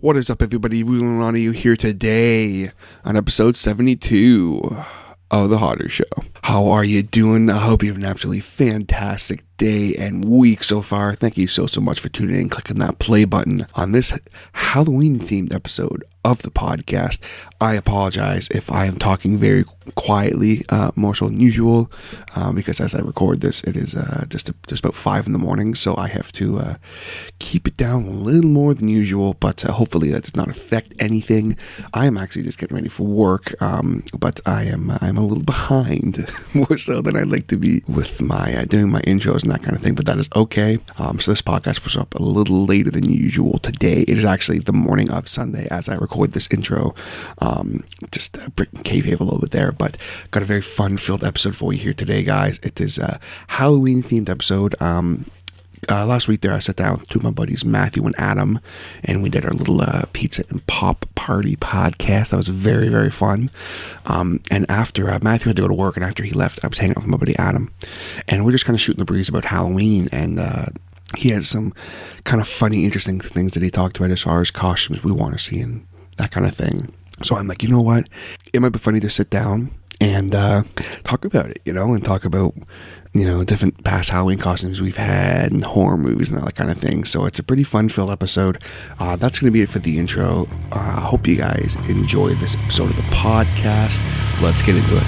What is up, everybody? Ruling on you here today on episode 72 of The Hotter Show. How are you doing? I hope you have an absolutely fantastic day and week so far. Thank you so much for tuning in and clicking that play button on this Halloween-themed episode of the podcast. I apologize if I am talking very quietly, more so than usual, because as I record this, it is just about 5 in the morning, so I have to keep it down a little more than usual, but hopefully that does not affect anything. I am actually just getting ready for work, but I'm a little behind, more so than I'd like to be with my doing my intros and that kind of thing, but that is okay. So this podcast was up a little later than usual today. It is actually the morning of Sunday as I record this intro. Just breaking kayfabe a little bit there, but got a very fun-filled episode for you here today, guys. It is a Halloween-themed episode. Last week there, I sat down with two of my buddies, Matthew and Adam, and we did our little pizza and pop party podcast. That was very, very fun. And after Matthew had to go to work, and after he left, I was hanging out with my buddy Adam, and we're just kind of shooting the breeze about Halloween, and he had some kind of funny, interesting things that he talked about as far as costumes we want to see and that kind of thing. So I'm like, you know what? It might be funny to sit down and talk about it, and talk about, different past Halloween costumes we've had and horror movies and all that kind of thing. So it's a pretty fun-filled episode. That's going to be it for the intro. I hope you guys enjoy this episode of the podcast. Let's get into it.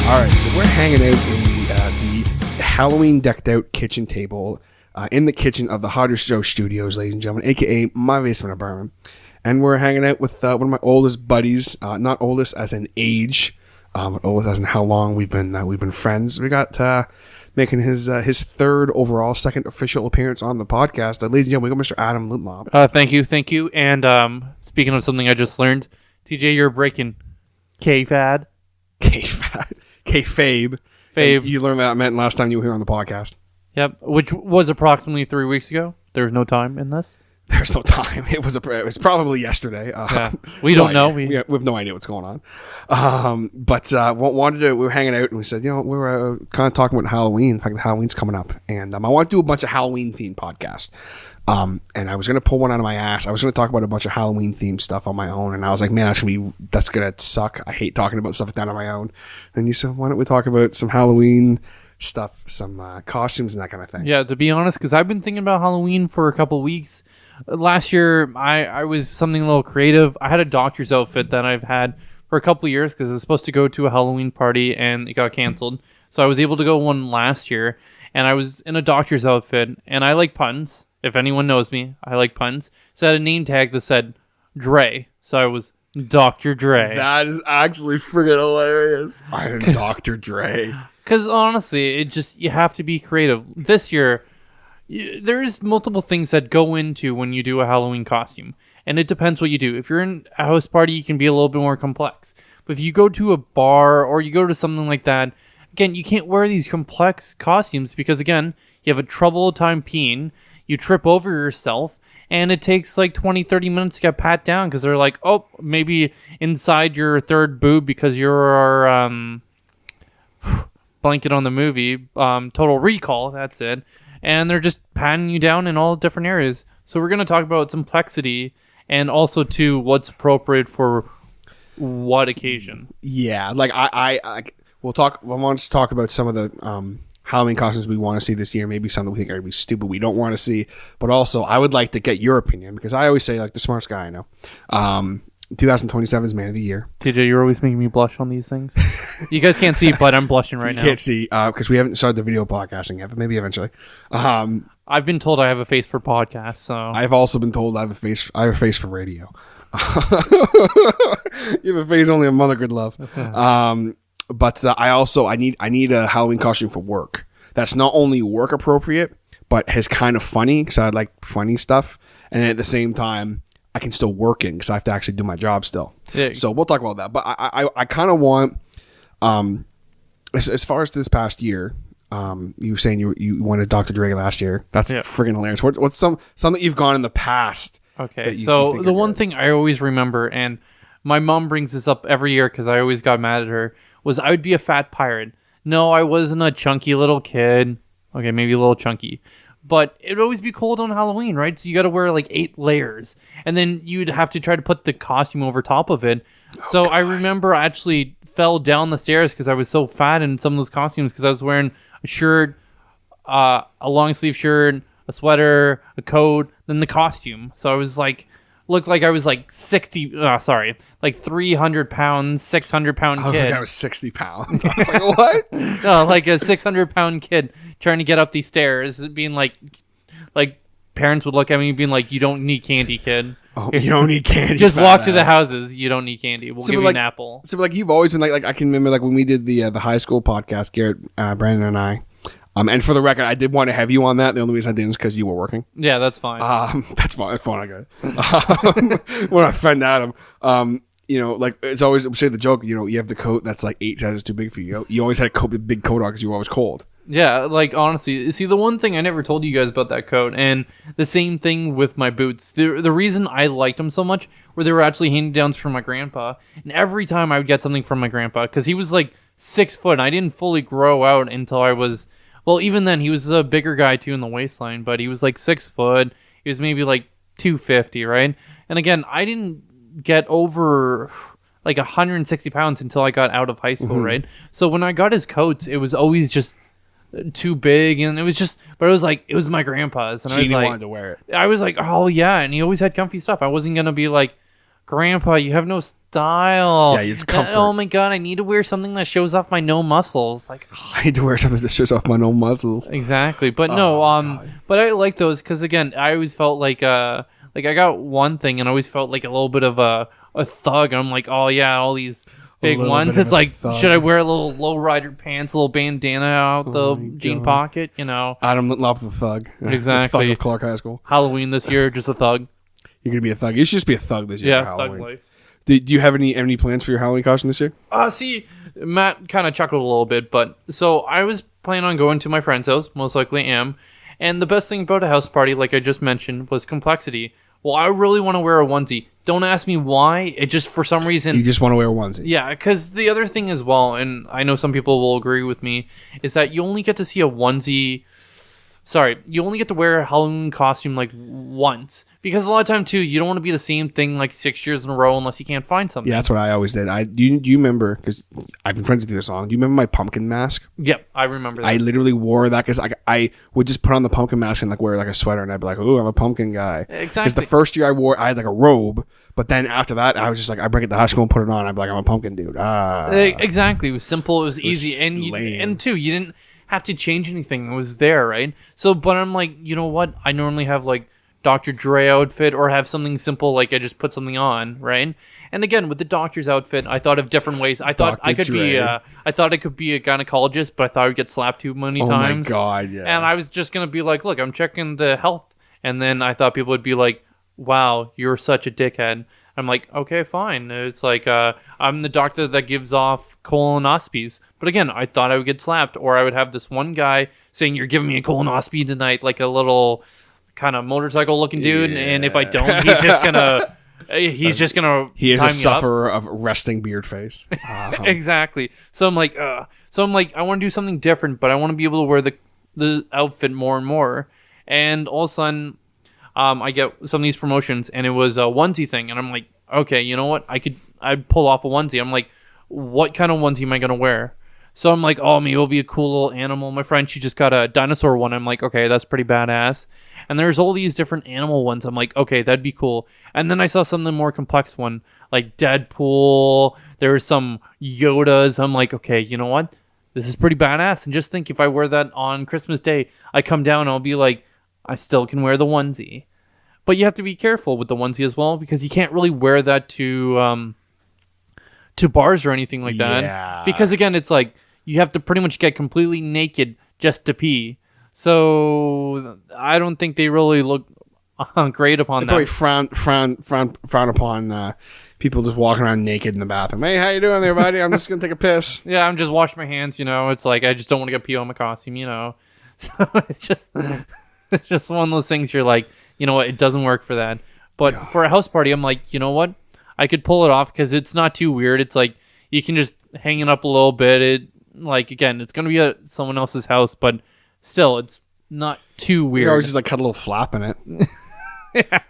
All right, so we're hanging out in the Halloween decked out kitchen table in the kitchen of the Hotter Show Studios, ladies and gentlemen, aka my basement apartment. And we're hanging out with one of my oldest buddies, not oldest as in age, but oldest as in how long we've been friends. We got making his third overall, second official appearance on the podcast. Ladies and gentlemen, we got Mr. Adam Lindlob. Thank you. And speaking of something I just learned, TJ, you're breaking K-Fad. K-Fabe. You learned that meant last time you were here on the podcast. Yep, which was approximately 3 weeks ago. There's no time in this. There's no time. It was probably yesterday. Yeah. We don't know. We have no idea what's going on. But we were hanging out and we said, we were kind of talking about Halloween. In fact, Halloween's coming up, and I want to do a bunch of Halloween themed podcasts. And I was gonna pull one out of my ass. I was gonna talk about a bunch of Halloween themed stuff on my own, and I was like, man, that's gonna suck. I hate talking about stuff like that on my own. And you said, why don't we talk about some Halloween stuff, some costumes and that kind of thing? Yeah, to be honest, because I've been thinking about Halloween for a couple weeks. Last year, I was something a little creative. I had a doctor's outfit that I've had for a couple years because I was supposed to go to a Halloween party and it got canceled. So I was able to go one last year, and I was in a doctor's outfit, and I like puns. If anyone knows me, I like puns. So I had a name tag that said Dre. So I was Dr. Dre. That is actually friggin' hilarious. I am Dr. Dre. Because honestly, you have to be creative. This year, there's multiple things that go into when you do a Halloween costume. And it depends what you do. If you're in a house party, you can be a little bit more complex. But if you go to a bar or you go to something like that, again, you can't wear these complex costumes because, again, you have a trouble time peeing. You trip over yourself, and it takes like 20, 30 minutes to get pat down because they're like, oh, maybe inside your third boob because you're blanket on the movie, Total Recall, that's it. And they're just patting you down in all different areas. So we're going to talk about complexity and also, too, what's appropriate for what occasion. Yeah, like I want to talk about some of the Halloween costumes we want to see this year, maybe something we think are going to be stupid we don't want to see, but also I would like to get your opinion because I always say, like, the smartest guy I know. 2027 is Man of the Year. TJ, you're always making me blush on these things. You guys can't see, but I'm blushing right now. You can't see because we haven't started the video podcasting yet, but maybe eventually. I've been told I have a face for podcasts, so I've also been told I have a face for radio. You have a face only a mother could love. But I need a Halloween costume for work that's not only work appropriate, but is kind of funny because I like funny stuff. And at the same time, I can still work in because I have to actually do my job still. Yeah. So we'll talk about that. But I kind of want, as far as this past year, you were saying you wanted Dr. Dre last year. That's friggin' hilarious. What's something you've gone in the past? Okay, so the one thing I always remember, and my mom brings this up every year because I always got mad at her, was I would be a fat pirate. No, I wasn't a chunky little kid. Okay, maybe a little chunky. But it'd always be cold on Halloween, right? So you got to wear like 8 layers. And then you'd have to try to put the costume over top of it. So God. I remember I actually fell down the stairs because I was so fat in some of those costumes because I was wearing a shirt, a long sleeve shirt, a sweater, a coat, then the costume. So I was like, looked like I was like 300 pounds, 600 pound kid. Like I was 60 pounds. I was like, what? No, like a 600 pound kid trying to get up these stairs, being like parents would look at me being like, you don't need candy, kid. Oh, you don't need candy. Just walk to the houses. You don't need candy. We'll give you an apple. So like you've always been like I can remember like when we did the high school podcast, Garrett, Brandon and I. And for the record, I did want to have you on that. The only reason I didn't is because you were working. Yeah, that's fine. That's fine. That's fine. I got it. When I found Adam, like it's always, we say the joke, you have the coat that's like 8 sizes too big for you. You always had a big coat on because you were always cold. Yeah, like honestly, see the one thing I never told you guys about that coat, and the same thing with my boots. The reason I liked them so much were they were actually hand-me-downs from my grandpa, and every time I would get something from my grandpa because he was like 6 foot. And I didn't fully grow out until I was. Well, even then, he was a bigger guy, too, in the waistline, but he was, like, 6 foot. He was maybe, like, 250, right? And again, I didn't get over, like, 160 pounds until I got out of high school, right? So when I got his coats, it was always just too big, and it was just, but it was, like, it was my grandpa's. And I was like, wanted to wear it. I was like, oh, yeah, and he always had comfy stuff. I wasn't going to be like, Grandpa, you have no style. Yeah, it's comfort. Oh my God, I need to wear something that shows off my no muscles. Like, I need to wear something that shows off my no muscles. Exactly, but but I like those because again, I always felt like I got one thing and I always felt like a little bit of a thug. I'm like, oh yeah, all these big ones. It's like, should I wear a little lowrider pants, a little bandana out the jean pocket? Adam Lop the thug. Exactly. The thug of Clark High School. Halloween this year, just a thug. You're gonna be a thug. You should just be a thug this year. Yeah, for Halloween. thug life. Do you have any plans for your Halloween costume this year? See, Matt kind of chuckled a little bit, but so I was planning on going to my friend's house, most likely am, and the best thing about a house party, like I just mentioned, was complexity. Well, I really want to wear a onesie. Don't ask me why. It just, for some reason... You just want to wear a onesie. Yeah, because the other thing as well, and I know some people will agree with me, is that you only get to see a onesie... Sorry, you only get to wear a Halloween costume like once. Because a lot of time, too, you don't want to be the same thing like 6 years in a row unless you can't find something. Yeah, that's what I always did. Do you remember, because I've been friends with you this long, do you remember my pumpkin mask? Yep, I remember that. I literally wore that because I would just put on the pumpkin mask and like wear like a sweater and I'd be like, ooh, I'm a pumpkin guy. Exactly. Because the first year I had like a robe, but then after that, I was just like, I bring it to high school and put it on. I'd be like, I'm a pumpkin dude. Exactly. It was simple. It was easy. And two, you didn't have to change anything. It was there, right? So, but I'm like, you know what? I normally have like Dr. Dre outfit or have something simple like I just put something on, right? And again, with the doctor's outfit, I thought of different ways. I thought I could be I could be a gynecologist, but I thought I would get slapped too many times. Oh my God, yeah. And I was just going to be like, look, I'm checking the health. And then I thought people would be like, wow, you're such a dickhead. I'm like, okay, fine. It's like, I'm the doctor that gives off colonoscopies. But again, I thought I would get slapped, or I would have this one guy saying, you're giving me a colonoscopy tonight, like a little kind of motorcycle looking dude. Yeah. And if I don't, he's just going to He is a sufferer of resting beard face. Exactly. So I'm like, I want to do something different, but I want to be able to wear the outfit more and more. And all of a sudden, I get some of these promotions, and it was a onesie thing, and I'm like, okay, you know what? I'd pull off a onesie. I'm like, what kind of onesie am I gonna wear? So I'm like, oh, maybe it'll be a cool little animal. My friend, she just got a dinosaur one. I'm like, okay, that's pretty badass. And there's all these different animal ones. I'm like, okay, that'd be cool. And then I saw something more complex one, like Deadpool. There were some Yodas. I'm like, okay, you know what? This is pretty badass. And just think, if I wear that on Christmas Day, I come down and I'll be like, I still can wear the onesie. But you have to be careful with the onesie as well, because you can't really wear that to bars or anything like that. Yeah. Because again, it's like you have to pretty much get completely naked just to pee. So I don't think they really look great upon they that. Probably frown upon people just walking around naked in the bathroom. Hey, how you doing there, buddy? I'm just gonna take a piss. Yeah, I'm just washing my hands. It's like I just don't want to get pee on my costume. So it's just. It's just one of those things you're like, you know what, it doesn't work for that. But for a house party, I'm like, you know what? I could pull it off because it's not too weird. It's like you can just hang it up a little bit. It like again, it's gonna be at someone else's house, but still, it's not too weird. You always just like cut a little flap in it.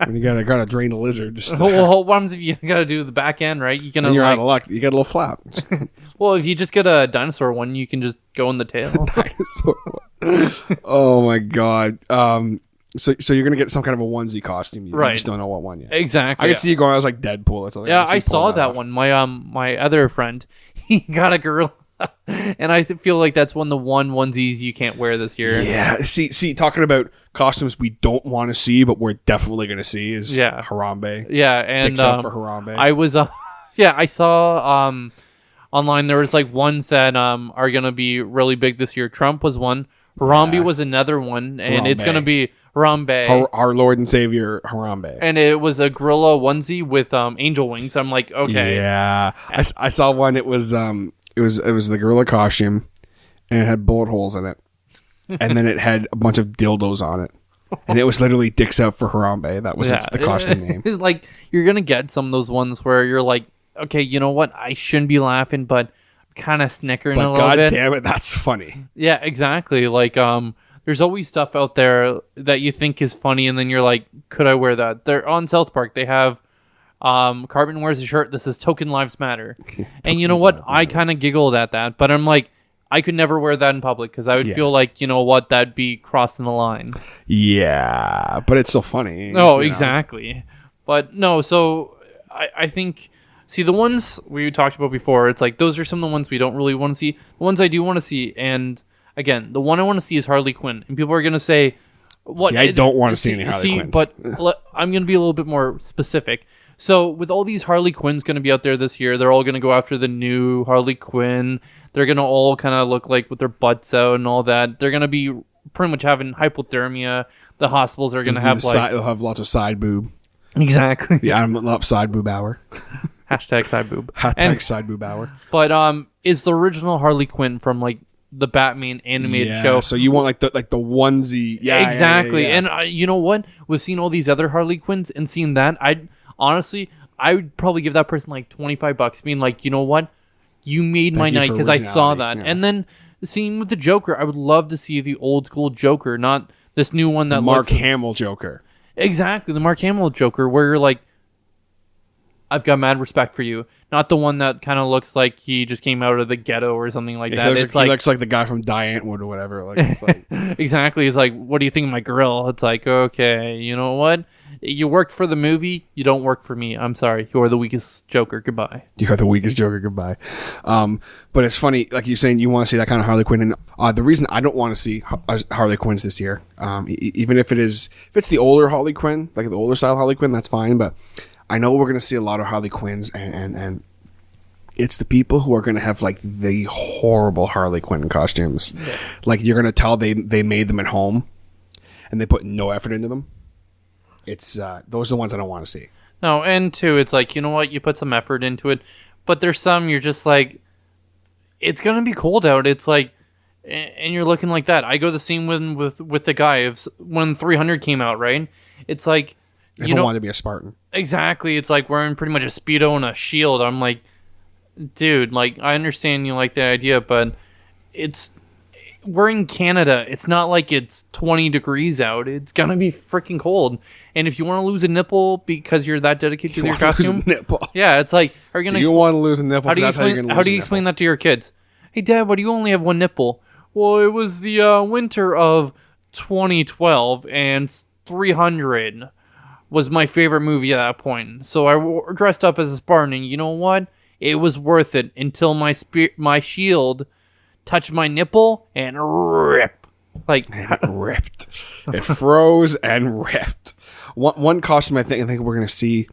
When you gotta drain the lizard. Just well, what happens if you gotta do the back end, right? You can you're out of luck. You get a little flap. Well, if you just get a dinosaur one, you can just go in the tail. Dinosaur one. Oh my god. So you're gonna get some kind of a onesie costume. You just don't know what one yet. Exactly. I can see you going. I was like Deadpool. Or something. I saw that one. My other friend, he got a gorilla. And I feel like that's one of the onesies you can't wear this year. Yeah. See, talking about costumes we don't want to see, but we're definitely going to see is Harambe. Yeah, and Dicks up for Harambe. I was, I saw online there was like ones that are going to be really big this year. Trump was one. Harambe was another one, and it's going to be Harambe. Our Lord and Savior Harambe. And it was a gorilla onesie with angel wings. I'm like, okay. Yeah. I saw one. It was the gorilla costume, and it had bullet holes in it, and then it had a bunch of dildos on it, and it was literally "Dicks Out for Harambe." That was the costume name. It's like you're gonna get some of those ones where you're like, okay, you know what? I shouldn't be laughing, but I'm kind of snickering a little bit. God damn it, that's funny. Yeah, exactly. Like, there's always stuff out there that you think is funny, and then you're like, could I wear that? They're on South Park. They have. Cartman wears a shirt that says Token Lives Matter. And you know what? I kind of giggled at that, but I'm like, I could never wear that in public because I would feel like, you know what, that'd be crossing the line. Yeah, but it's so funny. No, exactly. But no, so I think, see, the ones we talked about before, it's like, those are some of the ones we don't really want to see. The ones I do want to see, and again, the one I want to see is Harley Quinn. And people are going to say, what? See, I don't want to see any Harley Quinns. But I'm going to be a little bit more specific. So with all these Harley Quinns going to be out there this year, they're all going to go after the new Harley Quinn. They're going to all kind of look like with their butts out and all that. They're going to be pretty much having hypothermia. The hospitals are going to have they'll have lots of side boob. Exactly. Yeah, I'm up side boob hour. Hashtag side boob. Hashtag side boob hour. But is the original Harley Quinn from like the Batman animated show? So you want like the onesie? Yeah, exactly. Yeah. And you know what? With seeing all these other Harley Quinns and seeing that, Honestly, I would probably give that person like $25, being like, you know what? You made my night because I saw that. Yeah. And then seeing with the Joker, I would love to see the old school Joker, not this new one that Mark Hamill Joker. Exactly, the Mark Hamill Joker, where you're like, I've got mad respect for you. Not the one that kind of looks like he just came out of the ghetto or something like that. He looks like the guy from Diane Wood or whatever. Like, it's like exactly. It's like, what do you think of my grill? It's like, okay, you know what? You worked for the movie. You don't work for me. I'm sorry. You are the weakest Joker. Goodbye. You are the weakest Joker. Goodbye. But it's funny, like you're saying, you want to see that kind of Harley Quinn. And the reason I don't want to see Harley Quinns this year, even if it's the older Harley Quinn, like the older style Harley Quinn, that's fine. But I know we're going to see a lot of Harley Quinns, and it's the people who are going to have like the horrible Harley Quinn costumes. Yeah. Like you're going to tell they made them at home, and they put no effort into them. It's those are the ones I don't want to see. No, and two, it's like, you know what, you put some effort into it, but there's some you're just like, it's gonna be cold out. It's like, and you're looking like that. I go the same with the guy when 300 came out, right? It's like, you don't want to be a Spartan. Exactly. It's like wearing pretty much a Speedo and a shield. I'm like, dude, like I understand you like the idea, but we're in Canada. It's not like it's 20 degrees out. It's gonna be freaking cold. And if you want to lose a nipple because you're that dedicated to your costume, yeah, it's like, are you gonna? Do you want to lose a nipple? How do you explain that to your kids? Hey, Dad, why do you only have one nipple? Well, it was the winter of 2012, and 300 was my favorite movie at that point. So I dressed up as a Spartan, and you know what? It was worth it until my shield touched my nipple and rip. Like, and it ripped. It froze and ripped. One costume I think we're gonna see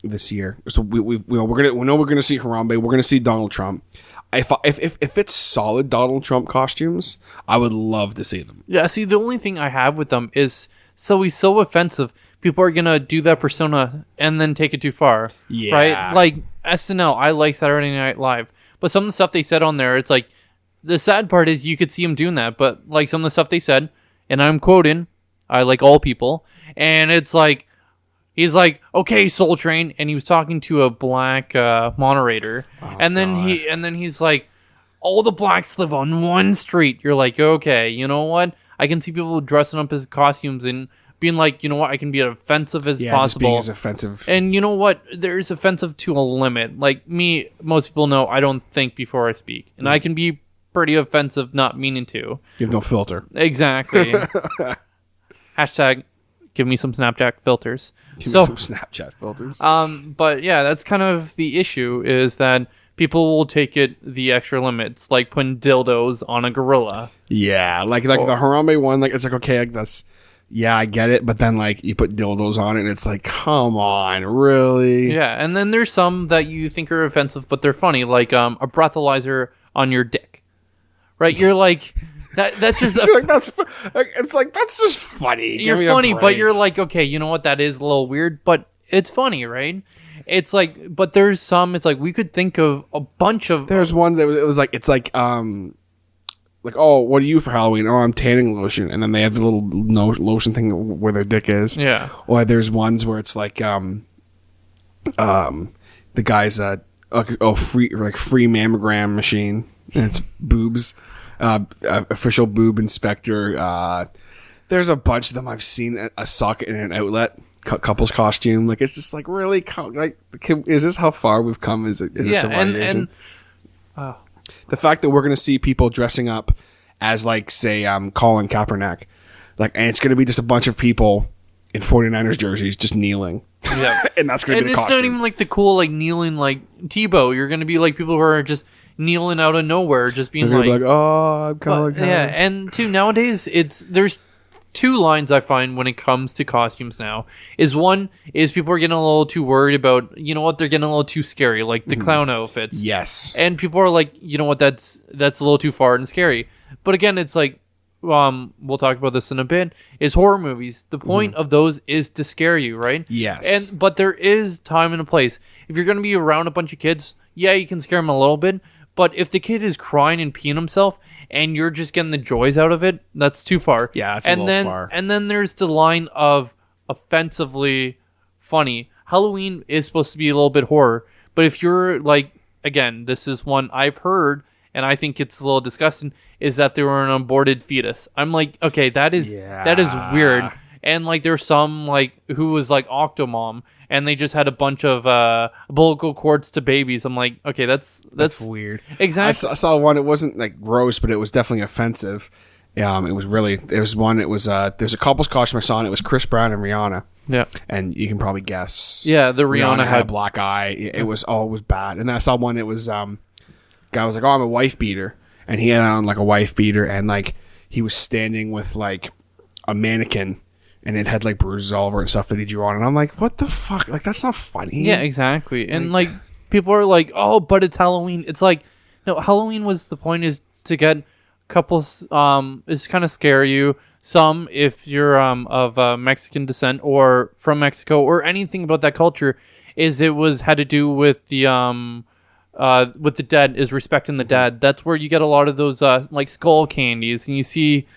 this year. So we know we're gonna see Harambe. We're gonna see Donald Trump. If it's solid Donald Trump costumes, I would love to see them. Yeah. See, the only thing I have with them is he's so offensive. People are gonna do that persona and then take it too far. Yeah. Right. Like SNL. I like Saturday Night Live, but some of the stuff they said on there, it's like. The sad part is you could see him doing that, but like some of the stuff they said, and I'm quoting, I like all people, and it's like, He's like, okay, Soul Train, and he was talking to a black moderator, and then he's like, all the blacks live on one street. You're like, okay, you know what? I can see people dressing up as costumes and being like, you know what? I can be as offensive as possible. Just being as offensive. And you know what? There's offensive to a limit. Like me, most people know I don't think before I speak, and I can be pretty offensive, not meaning to. You have no filter. Exactly. Hashtag. Give me some Snapchat filters. Give me some Snapchat filters. But yeah, that's kind of the issue is that people will take it the extra limits, like putting dildos on a gorilla. Yeah, like the Harambe one, like it's like okay, like that's I get it, but then like you put dildos on it, and it's like, come on, really? Yeah, and then there's some that you think are offensive, but they're funny, like a breathalyzer on your dick, right? You're like. That's just that's just funny. You're funny, but you're like, okay, you know what? That is a little weird, but it's funny, right? It's like, but there's some. It's like we could think of a bunch of. There's one that it was like it's like oh, what are you for Halloween? Oh, I'm tanning lotion, and then they have the little lotion thing where their dick is. Yeah. Or there's ones where it's like the guy's free mammogram machine, and it's boobs. Official boob inspector. There's a bunch of them I've seen. A socket in an outlet couple's costume. Like it's just like really like. Is this how far we've come? Is it? Yeah, and the fact that we're gonna see people dressing up as like say Colin Kaepernick, like, and it's gonna be just a bunch of people in 49ers jerseys just kneeling. Yeah, and that's gonna be the costume. It's not even like the cool like kneeling like Tebow. You're gonna be like people who are just kneeling out of nowhere, just being like, oh, I'm Colin. Yeah, and two, nowadays there's two lines I find when it comes to costumes now. One is people are getting a little too worried about, you know what, they're getting a little too scary, like the clown outfits. Yes. And people are like, you know what, that's a little too far and scary. But again, it's like, we'll talk about this in a bit, is horror movies. The point of those is to scare you, right? Yes. But there is time and a place. If you're going to be around a bunch of kids, yeah, you can scare them a little bit. But if the kid is crying and peeing himself and you're just getting the joys out of it, that's too far. Yeah, that's a little far. And then there's the line of offensively funny. Halloween is supposed to be a little bit horror. But if you're like, again, this is one I've heard, and I think it's a little disgusting, is that they were an aborted fetus. I'm like, okay, that is weird. And like there's some like who was like Octomom, and they just had a bunch of umbilical cords to babies. I'm like, okay, that's weird. Exactly. I saw one. It wasn't like gross, but it was definitely offensive. There's a couple's costume I saw, and it was Chris Brown and Rihanna. Yeah. And you can probably guess. Yeah, the Rihanna had a black eye. It was bad. And then I saw one. It was guy was like, oh, I'm a wife beater, and he had on like a wife beater, and like he was standing with like a mannequin. And it had like bruises all over and stuff that he drew on. And I'm like, what the fuck? Like, that's not funny. Yeah, exactly. And like people are like, oh, but it's Halloween. It's like, no, Halloween was the point is to get couples, is kind of scare you. Some, if you're of Mexican descent or from Mexico or anything about that culture, is it was had to do with the dead, is respecting the dead. That's where you get a lot of those like skull candies. And you see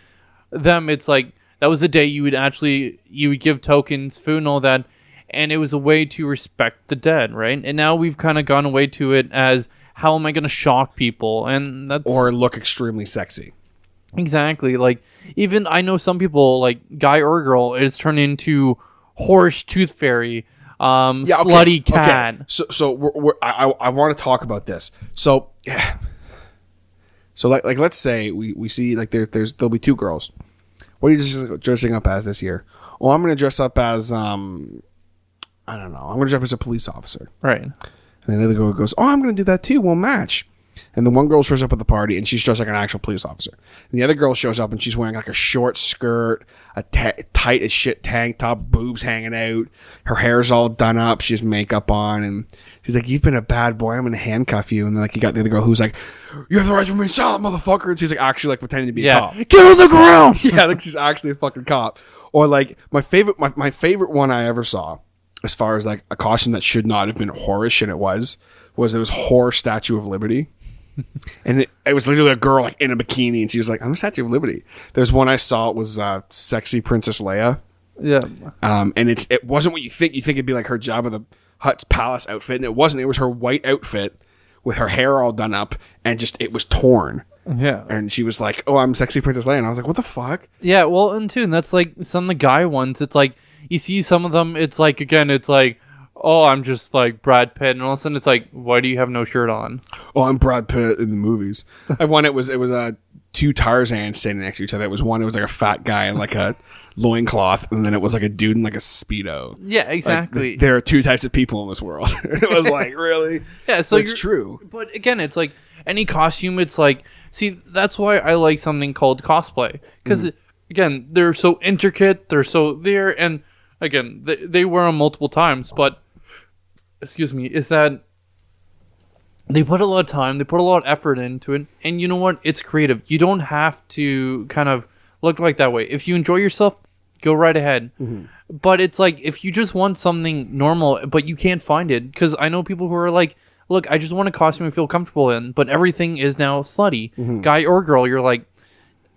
them, it's like, that was the day you would give tokens, food and all that, and it was a way to respect the dead, right? And now we've kind of gone away to it as, how am I going to shock people? And that's... Or look extremely sexy. Exactly. Like, even I know some people, like, guy or girl, it's turned into horse tooth fairy, slutty cat. Okay. So I want to talk about this. So like let's say we see, like, there'll be two girls. What are you dressing up as this year? Oh, I'm going to dress up as, I don't know. I'm going to dress up as a police officer. Right. And then the other girl goes, oh, I'm going to do that too. We'll match. And the one girl shows up at the party, and she's dressed like an actual police officer. And the other girl shows up, and she's wearing like a short skirt, a tight as shit tank top, boobs hanging out. Her hair's all done up. She has makeup on, and she's like, you've been a bad boy. I'm going to handcuff you. And then like you got the other girl who's like, you have the right to remain silent, motherfucker. And she's like actually like pretending to be a cop. Get on the ground! Yeah, like she's actually a fucking cop. Or like my favorite one I ever saw, as far as like a costume that should not have been horish, and it was horror Statue of Liberty. And it was literally a girl like in a bikini, and she was like, I'm the Statue of Liberty. There's one I saw, it was sexy Princess Leia. Yeah. And it wasn't what you think. You think it'd be like her Jabba the Hutt's palace outfit, and it wasn't. It was her white outfit with her hair all done up, and just it was torn. Yeah. And she was like, "Oh, I'm sexy Princess Leia," and I was like, "What the fuck?" Yeah, well, and too, and that's like some of the guy ones. It's like you see some of them. It's like again, it's like, oh, I'm just like Brad Pitt, and all of a sudden it's like, why do you have no shirt on? Oh, I'm Brad Pitt in the movies. I won. It was two Tarzans standing next to each other. It was one. It was like a fat guy in like a loincloth, and then it was like a dude in like a Speedo. Yeah, exactly. Like, there are two types of people in this world. It was like, really? Yeah, so it's true. But again, it's like any costume. It's like, see, that's why I like something called cosplay, because again, they're so intricate. They're so there, and again, they wear them multiple times. But excuse me, is that they put a lot of time, they put a lot of effort into it, and you know what? It's creative. You don't have to kind of look like that way. If you enjoy yourself, go right ahead. But it's like, if you just want something normal, but you can't find it, because I know people who are like, look, I just want a costume I feel comfortable in, but everything is now slutty. Guy or girl, you're like,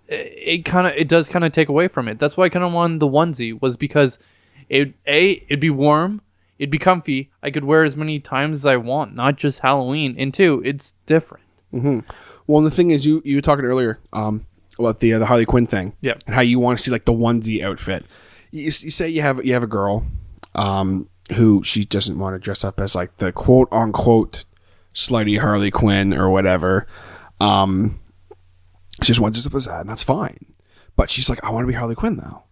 it does kind of take away from it. That's why I kind of wanted the onesie, was because it'd be warm, it'd be comfy, I could wear as many times as I want, not just Halloween, and two, it's different. Well, the thing is, you were talking earlier about the Harley Quinn thing, and how you want to see like the onesie outfit. You say you have a girl who she doesn't want to dress up as like the quote unquote slutty Harley Quinn or whatever. She just wants to dress up as that, and that's fine. But she's like, I want to be Harley Quinn though.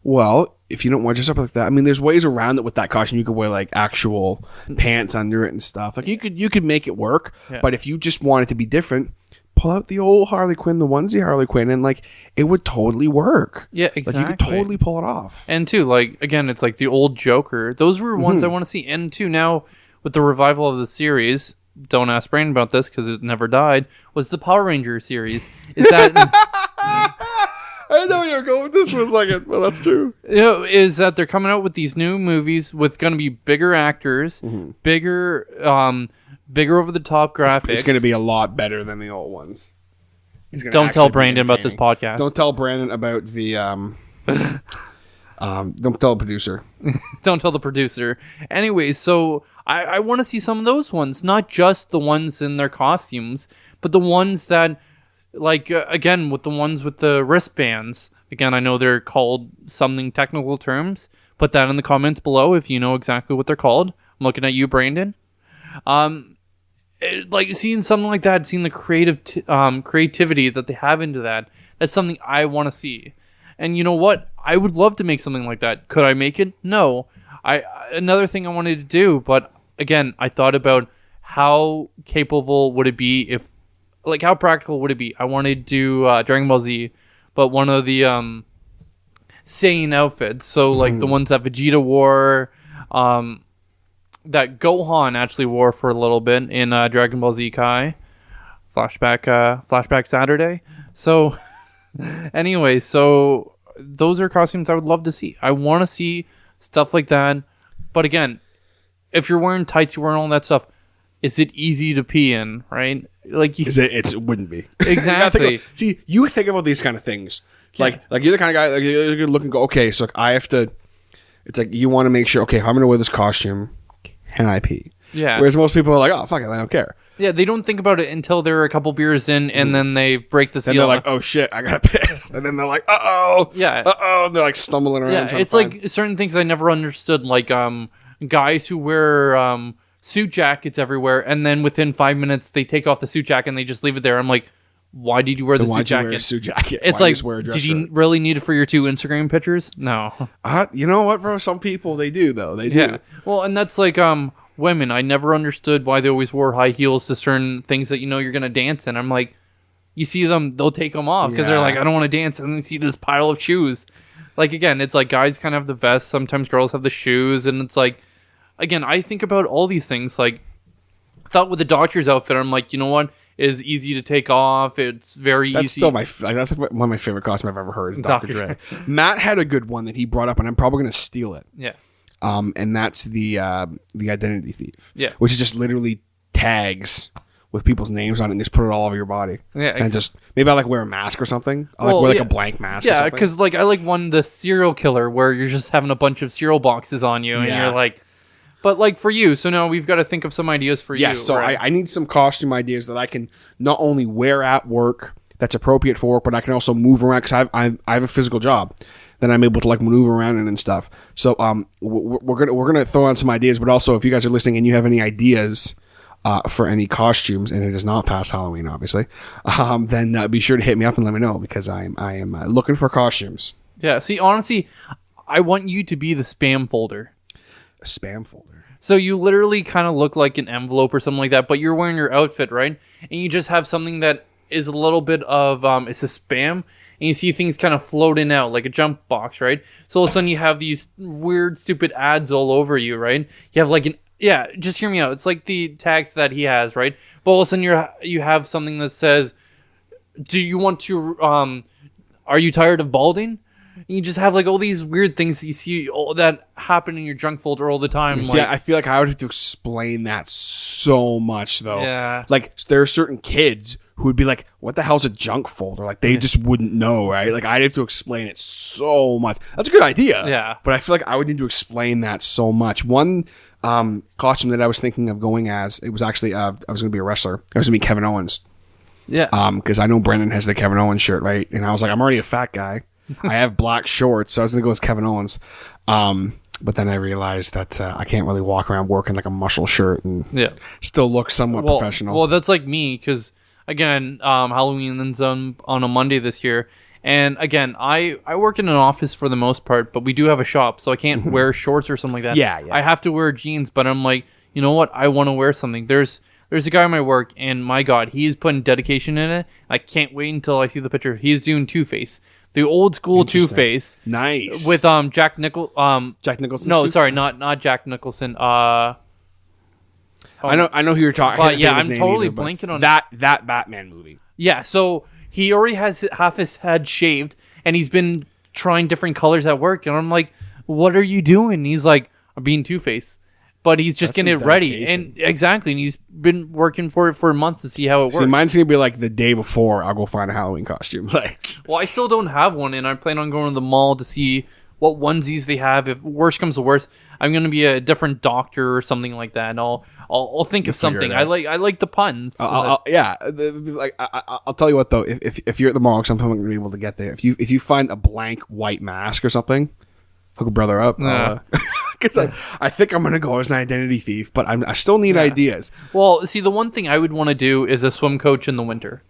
Well, if you don't want to dress up like that, I mean, there's ways around it with that costume. You could wear like actual pants under it and stuff. Like you could make it work. Yeah. But if you just want it to be different, pull out the old Harley Quinn, the onesie Harley Quinn, and like it would totally work. Yeah, exactly. Like you could totally pull it off. And too, like again, it's like the old Joker. Those were ones I want to see. And too, now with the revival of the series, don't ask Brandon about this because it never died, was the Power Ranger series. Is that I know you're going with this for a second. Well, that's true. You know, is that they're coming out with these new movies with going to be bigger actors, bigger over the top graphics. It's going to be a lot better than the old ones. Don't tell Brandon about this podcast. Don't tell Brandon about the don't tell the producer. Don't tell the producer. Anyways, so I want to see some of those ones, not just the ones in their costumes, but the ones that, like, again, with the ones with the wristbands. Again, I know they're called something technical terms. Put that in the comments below if you know exactly what they're called. I'm looking at you, Brandon. Like, seeing something like that, seeing the creativity that they have into that, that's something I want to see. And you know what? I would love to make something like that. Could I make it? No. Another thing I wanted to do, but again, I thought about how capable would it be if, like, how practical would it be? I wanted to do Dragon Ball Z, but one of the Saiyan outfits. So, like, the ones that Vegeta wore, that Gohan actually wore for a little bit in Dragon Ball Z Kai. Flashback Saturday. So, anyway, so those are costumes I would love to see. I want to see stuff like that. But again, if you're wearing tights, you're wearing all that stuff, is it easy to pee in, right? Like, it wouldn't be. Exactly. See, you think about these kind of things. Like you're the kind of guy, like, you're going to look and go, okay, so I have to, it's like you want to make sure, okay, if I'm going to wear this costume, can I pee? Yeah. Whereas most people are like, oh, fuck it, I don't care. Yeah, they don't think about it until they're a couple beers in, and then they break the seal. And they're like, oh shit, I gotta piss. And then they're like, uh-oh. Yeah. Uh-oh. And they're like stumbling around. Yeah, it's like certain things I never understood, like guys who wear suit jackets everywhere, and then within 5 minutes they take off the suit jacket and they just leave it there. I'm like, why did you wear the suit jacket? Wear a suit jacket? It's like, did you really need it for your 2 Instagram pictures? No. You know what, bro? Some people, they do, though. They do. Yeah. Well, and that's like women. I never understood why they always wore high heels to certain things that you know you're going to dance in. I'm like, you see them, they'll take them off because they're like, I don't want to dance. And then you see this pile of shoes. Like, again, it's like guys kind of have the vest. Sometimes girls have the shoes. And it's like, again, I think about all these things. Like, I thought with the doctor's outfit, I'm like, you know what? It's easy to take off. It's very easy. That's still that's one of my favorite costumes I've ever heard. Dr. Dre. Matt had a good one that he brought up, and I'm probably going to steal it. Yeah. And that's the identity thief. Yeah. Which is just literally tags with people's names on it and just put it all over your body. Yeah, and just maybe I like wear a mask or something. I like wear like a blank mask. Yeah, because like I like the serial killer where you're just having a bunch of cereal boxes on you and you're like, but like for you. So now we've got to think of some ideas for you. Yeah, so right? I need some costume ideas that I can not only wear at work that's appropriate for work, but I can also move around because I have a physical job. Then I'm able to like maneuver around and stuff. So we're gonna throw on some ideas, but also if you guys are listening and you have any ideas for any costumes, and it is not past Halloween, obviously, then be sure to hit me up and let me know because I am looking for costumes. Yeah. See, honestly, I want you to be the spam folder. A spam folder. So you literally kind of look like an envelope or something like that, but you're wearing your outfit, right? And you just have something that is a little bit of it's a spam, and you see things kind of floating out like a jump box, right? So all of a sudden you have these weird, stupid ads all over you, right? You have like just hear me out. It's like the tags that he has, right? But all of a sudden you have something that says, "Do you want to? Are you tired of balding?" And you just have like all these weird things that you see that happen in your junk folder all the time. See, I feel like I would have to explain that so much, though. Yeah. Like there are certain kids who would be like, "What the hell's a junk folder?" Like they just wouldn't know, right? Like I'd have to explain it so much. That's a good idea. Yeah. But I feel like I would need to explain that so much. One costume that I was thinking of going as, it was actually I was going to be a wrestler. I was going to be Kevin Owens. Yeah. Because I know Brendan has the Kevin Owens shirt, right? And I was like, I'm already a fat guy. I have black shorts, so I was going to go as Kevin Owens. But then I realized that I can't really walk around working like a muscle shirt and still look somewhat professional. Well, that's like me because, again, Halloween ends on a Monday this year. And again, I work in an office for the most part, but we do have a shop, so I can't wear shorts or something like that. Yeah. I have to wear jeans, but I'm like, you know what? I want to wear something. There's a guy in my work, and my God, he's putting dedication in it. I can't wait until I see the picture. He's doing Two-Face. The old school Two-Face. Nice. With Jack Nicholson. No, sorry, not Jack Nicholson. I know who you're talking. I'm totally blanking on that Batman movie. Yeah, so he already has half his head shaved, and he's been trying different colors at work. And I'm like, "What are you doing?" And he's like, "I'm being Two-Face." But he's just getting it ready. And exactly. And he's been working for it for months to see how it works. See, mine's going to be like the day before I'll go find a Halloween costume. Well, I still don't have one, and I plan on going to the mall to see what onesies they have. If worse comes to worse, I'm going to be a different doctor or something like that. And I'll think of something. I like the puns. I'll tell you what, though. If you're at the mall, some point I'm going to be able to get there. If you find a blank white mask or something, hook a brother up. Because I think I'm going to go as an identity thief, but I still need ideas. Well, see, the one thing I would want to do is a swim coach in the winter.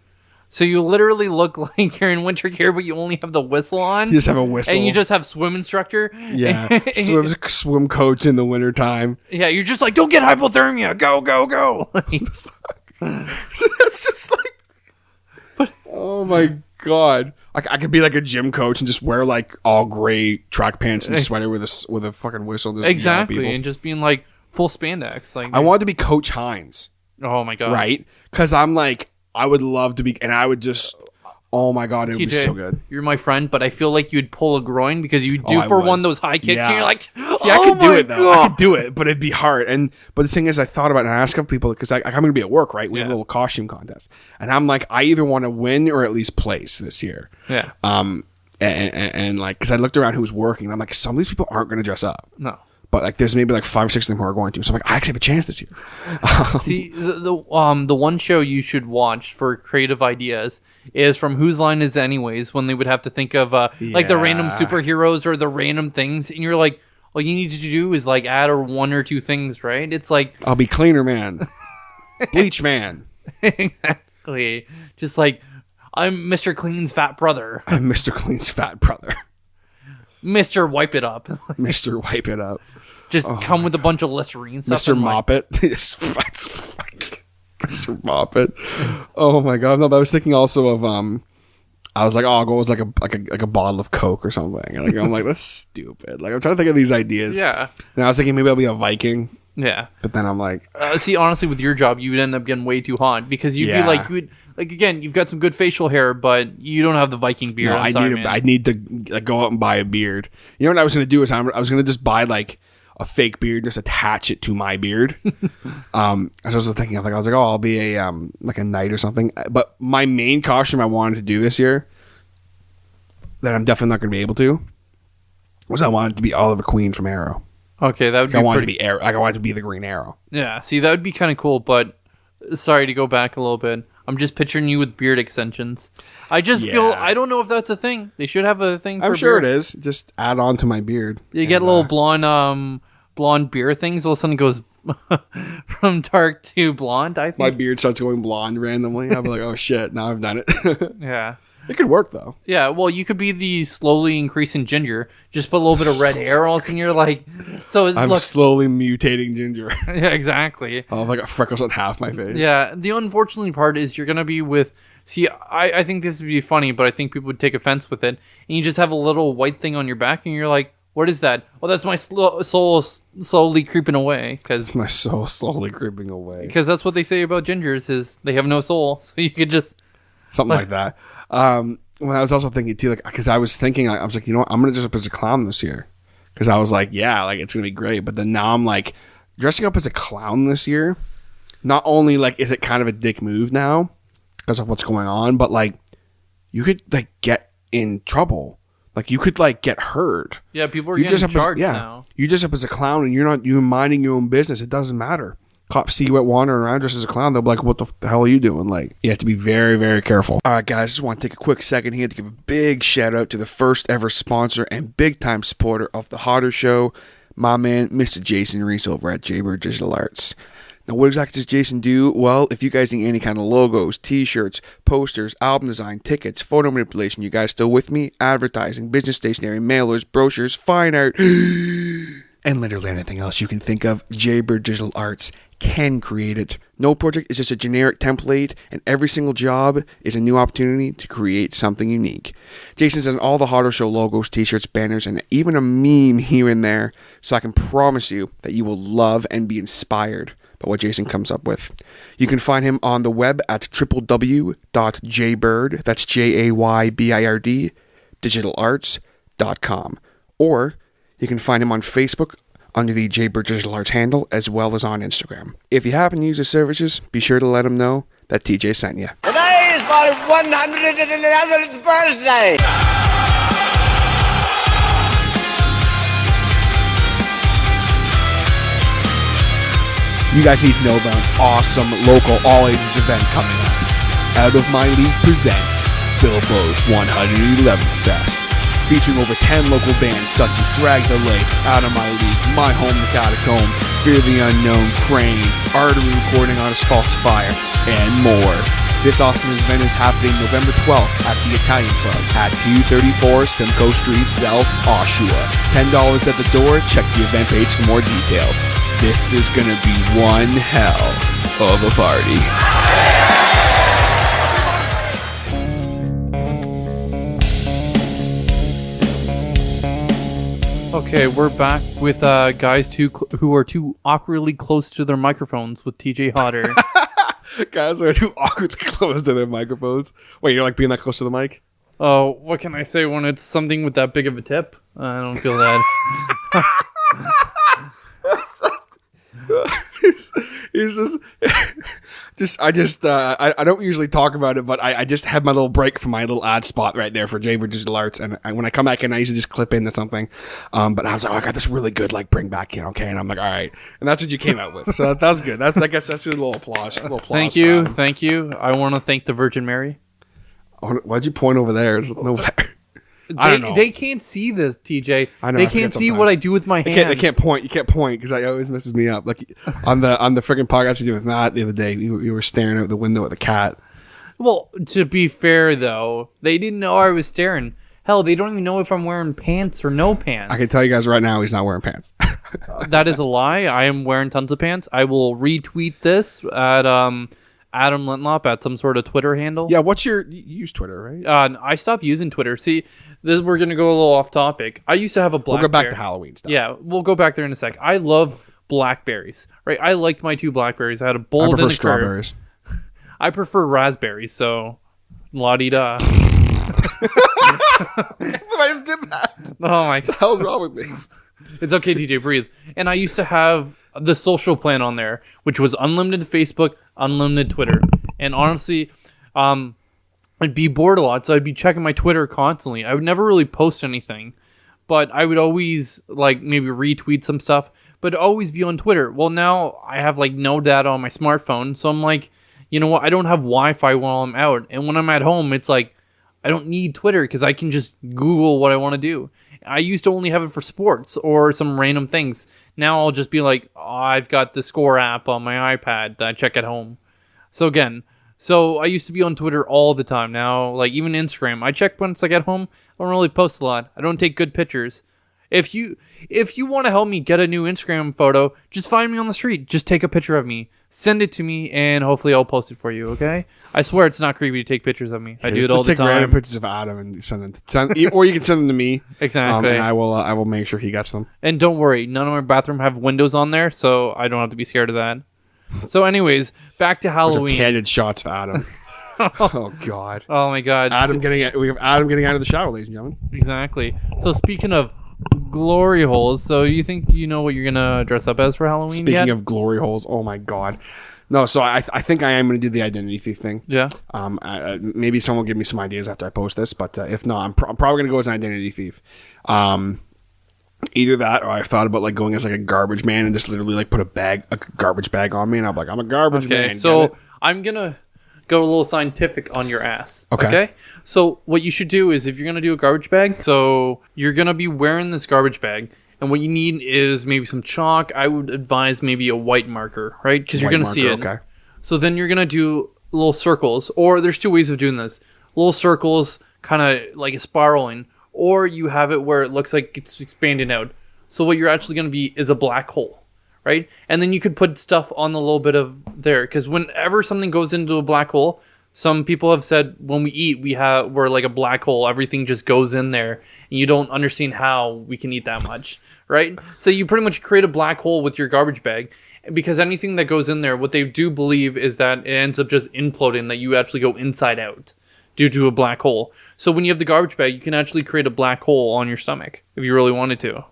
So you literally look like you're in winter gear, but you only have the whistle on. You just have a whistle. And you just have swim instructor. Yeah, swim coach in the wintertime. Yeah, you're just like, don't get hypothermia. Go, go, go. So that's just like... Oh my God. I could be like a gym coach and just wear like all gray track pants and sweater with a fucking whistle. Just exactly, and just being like full spandex. Like I wanted to be Coach Hines. Oh my God. Right? Because I'm like, I would love to be, and I would just, oh my God, it would be so good. You're my friend, but I feel like you'd pull a groin because you do one of those high kicks, and you're like, see, I could do it though. God. I could do it, but it'd be hard. But the thing is, I thought about it, and I asked a couple people because I'm going to be at work, right? We have a little costume contest, and I'm like, I either want to win or at least place this year. Yeah. And like, because I looked around who was working, and I'm like, some of these people aren't going to dress up. No. But like, there's maybe like 5 or 6 of them who are going to. So I'm like, I actually have a chance this year. See, the one show you should watch for creative ideas is from Whose Line Is It Anyways, when they would have to think of like the random superheroes or the random things, and you're like, all you need to do is like add one or two things, right? It's like, I'll be Cleaner Man, Bleach Man. Exactly. Just like, I'm Mr. Clean's fat brother. I'm Mr. Clean's fat brother. Mr. Wipe It Up. Mr. Wipe It Up. Just come with a bunch of Listerine stuff. Mr. Mop It. Mr. Mop It. Oh my God. No, but I was thinking also of I was like, oh, I'll go as like a bottle of Coke or something. Like, I'm like, that's stupid. Like, I'm trying to think of these ideas. Yeah. And I was thinking maybe I'll be a Viking. Yeah. But then I'm like, see, honestly, with your job, you would end up getting way too hot because you'd be like, again, you've got some good facial hair, but you don't have the Viking beard. No, I need to like, go out and buy a beard. You know what I was going to do is I was going to just buy like a fake beard, just attach it to my beard. I was also thinking of I was like, oh, I'll be a like a knight or something. But my main costume I wanted to do this year that I'm definitely not going to be able to was I wanted to be Oliver Queen from Arrow. Okay, that would be I wanted to be the Green Arrow. Yeah, see, that would be kind of cool, but sorry to go back a little bit. I'm just picturing you with beard extensions. I just feel, I don't know if that's a thing. They should have a thing for I'm sure beard. it is. Just add on to my beard. You get little blonde beer things. All of a sudden it goes from dark to blonde, I think. My beard starts going blonde randomly. I'll be like, oh shit, now I've done it. Yeah. It could work though. Yeah, well, you could be the slowly increasing ginger. Just put a little bit of red hair all of a sudden you're like... So I'm slowly mutating ginger. Yeah, exactly. I'll have like freckles on half my face. Yeah, the unfortunate part is you're going to be with... See, I think this would be funny, but I think people would take offense with it. And you just have a little white thing on your back and you're like, what is that? Well, that's my soul slowly creeping away. It's my soul slowly creeping away. Because that's what they say about gingers is they have no soul. So you could just... Something like that. When I was also thinking too, like, because I was thinking, I was like, you know what, I'm gonna dress up as a clown this year, because I was like, yeah, like it's gonna be great. But then now I'm like, dressing up as a clown this year. Not only like is it kind of a dick move now because of what's going on, but like you could like get in trouble. Like you could like get hurt. Yeah, people are getting charged now. You dress up as a clown and you're minding your own business. It doesn't matter. Cops see you out wandering around dressed as a clown, they'll be like, what the hell are you doing? Like, you have to be very, very careful. All right, guys, just want to take a quick second here to give a big shout out to the first ever sponsor and big time supporter of The Hotter Show, my man, Mr. Jason Reese over at Jaybird Digital Arts. Now, what exactly does Jason do? Well, if you guys need any kind of logos, t-shirts, posters, album design, tickets, photo manipulation, you guys still with me? Advertising, business stationery, mailers, brochures, fine art, and literally anything else you can think of, Jaybird Digital Arts can create it. No project is just a generic template, and every single job is a new opportunity to create something unique. Jason's done all the Hotter Show logos, t-shirts, banners, and even a meme here and there, so I can promise you that you will love and be inspired by what Jason comes up with. You can find him on the web at www.jaybird, that's Jaybird, digitalarts.com, or you can find him on Facebook under the Jaybird Digital Arts handle, as well as on Instagram. If you happen to use his services, be sure to let him know that TJ sent you. Today is my 111th birthday! You guys need to know about an awesome local all-ages event coming up. Out of My League presents Bilbo's 111th Fest, featuring over 10 local bands such as Drag the Lake, Out of My League, My Home the Catacomb, Fear the Unknown, Crane, Artery Recording on a Falsifier, and more. This awesome event is happening November 12th at the Italian Club at 234 Simcoe Street South, Oshawa. $10 at the door. Check the event page for more details. This is gonna be one hell of a party. Okay, we're back with guys who are too awkwardly close to their microphones with TJ Hodder. Guys are too awkwardly close to their microphones. Wait, you're like being that close to the mic? Oh, what can I say when it's something with that big of a tip? I don't feel that. I don't usually talk about it, but I just had my little break from my little ad spot right there for Jaybird Digital Arts, and when I come back in, I usually just clip into something. But I was like, oh, I got this really good like bring back in, okay, and I'm like, all right, and that's what you came out with, so that's good. I guess that's a little applause. Thank you. I want to thank the Virgin Mary. Why'd you point over there? There's no there. I don't know. They can't see this, TJ. I know. They can't see what I do with my hands. They can't point. You can't point because it always messes me up. Like on the freaking podcast we did with Matt the other day, you were staring out the window at the cat. Well, to be fair though, they didn't know I was staring. Hell, they don't even know if I'm wearing pants or no pants. I can tell you guys right now, he's not wearing pants. That is a lie. I am wearing tons of pants. I will retweet this at Adam Lintlop at some sort of Twitter handle. Yeah, you use Twitter, right? I stopped using Twitter. See, we're going to go a little off topic. I used to have a BlackBerry. We'll go back to Halloween stuff. Yeah, we'll go back there in a sec. I love blackberries, right? I liked my 2 blackberries. I had a bold and a curve. Strawberries. I prefer raspberries, so la-di-da. I just did that. Oh my What the hell's wrong with me? It's okay, TJ, breathe. And I used to have the social plan on there, which was unlimited Facebook, unlimited Twitter. And honestly, I'd be bored a lot, so I'd be checking my Twitter constantly. I would never really post anything, but I would always like maybe retweet some stuff, but always be on Twitter. Well, now I have like no data on my smartphone, so I'm like, you know what? I don't have Wi-Fi while I'm out, and when I'm at home, it's like I don't need Twitter because I can just Google what I want to do. I used to only have it for sports or some random things. Now I'll just be like, oh, I've got the Score app on my iPad that I check at home. So I used to be on Twitter all the time. Now, like even Instagram, I check once I get home. I don't really post a lot. I don't take good pictures. If you want to help me get a new Instagram photo, just find me on the street. Just take a picture of me. Send it to me, and hopefully I'll post it for you, okay? I swear it's not creepy to take pictures of me. I do it all the Just take random time. pictures of Adam and send them. Or you can send them to me. Exactly. And I will make sure he gets them. And don't worry, none of my bathroom have windows on there, so I don't have to be scared of that. So anyways, back to Halloween. Candid shots for Adam. Oh, God. Oh, my God. We have Adam getting out of the shower, ladies and gentlemen. Exactly. So speaking of glory holes, so you think you know what you're going to dress up as for Halloween Speaking of glory holes, oh, my God. No, so I think I am going to do the identity thief thing. Yeah. Maybe someone will give me some ideas after I post this, but if not, I'm probably going to go as an identity thief. Either that, or I've thought about like going as like a garbage man and just literally like put a garbage bag on me, and I'm like, I'm a garbage man. Okay, so I'm going to go a little scientific on your ass. Okay. So what you should do is if you're going to do a garbage bag, so you're going to be wearing this garbage bag, and what you need is maybe some chalk. I would advise maybe a white marker, right? Because you're going to see it. Okay. So then you're going to do little circles, or there's two ways of doing this. Little circles, kind of like a spiraling, or you have it where it looks like it's expanding out. So what you're actually going to be is a black hole, right? And then you could put stuff on the little bit of there, because whenever something goes into a black hole, some people have said when we eat, we're like a black hole. Everything just goes in there, and you don't understand how we can eat that much, right? So you pretty much create a black hole with your garbage bag, because anything that goes in there, what they do believe is that it ends up just imploding, that you actually go inside out due to a black hole. So when you have the garbage bag, you can actually create a black hole on your stomach if you really wanted to.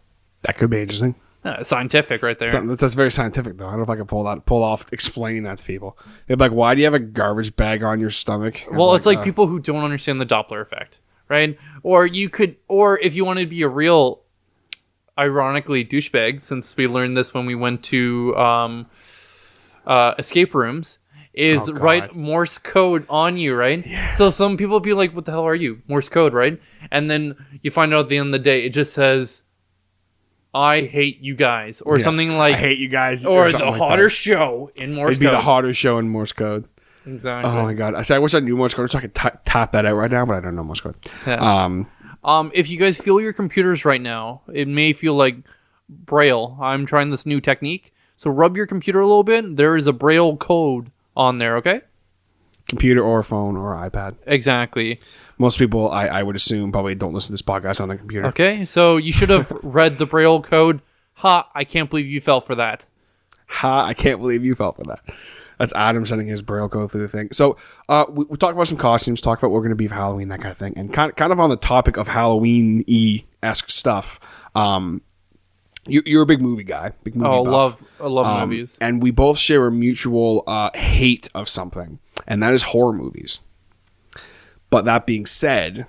That could be interesting. Scientific right there. That's very scientific, though. I don't know if I can pull off explaining that to people. They're like, why do you have a garbage bag on your stomach? Well, it's like people who don't understand the Doppler effect, right? Or if you wanted to be a real, ironically, douchebag, since we learned this when we went to escape rooms, is write Morse code on you, right? Yeah. So some people be like, what the hell are you? Morse code, right? And then you find out at the end of the day, it just says, I hate you guys, or something like, I hate you guys, or the hotter show in Morse code. It'd be the hotter show in Morse code. Exactly. Oh my God. I wish I knew Morse code so I could tap that out right now, but I don't know Morse code. Yeah. If you guys feel your computers right now, it may feel like Braille. I'm trying this new technique. So rub your computer a little bit. There is a Braille code on there, okay? Computer or phone or iPad. Exactly. Most people, I would assume, probably don't listen to this podcast on their computer. Okay, so you should have read the Braille code. Ha, I can't believe you fell for that. Ha, I can't believe you fell for that. That's Adam sending his Braille code through the thing. So we talked about some costumes, talked about what we're going to be for Halloween, that kind of thing. And kind of on the topic of Halloween-y-esque stuff, you're a big movie guy, big movie buff. I love movies. And we both share a mutual hate of something, and that is horror movies. But that being said,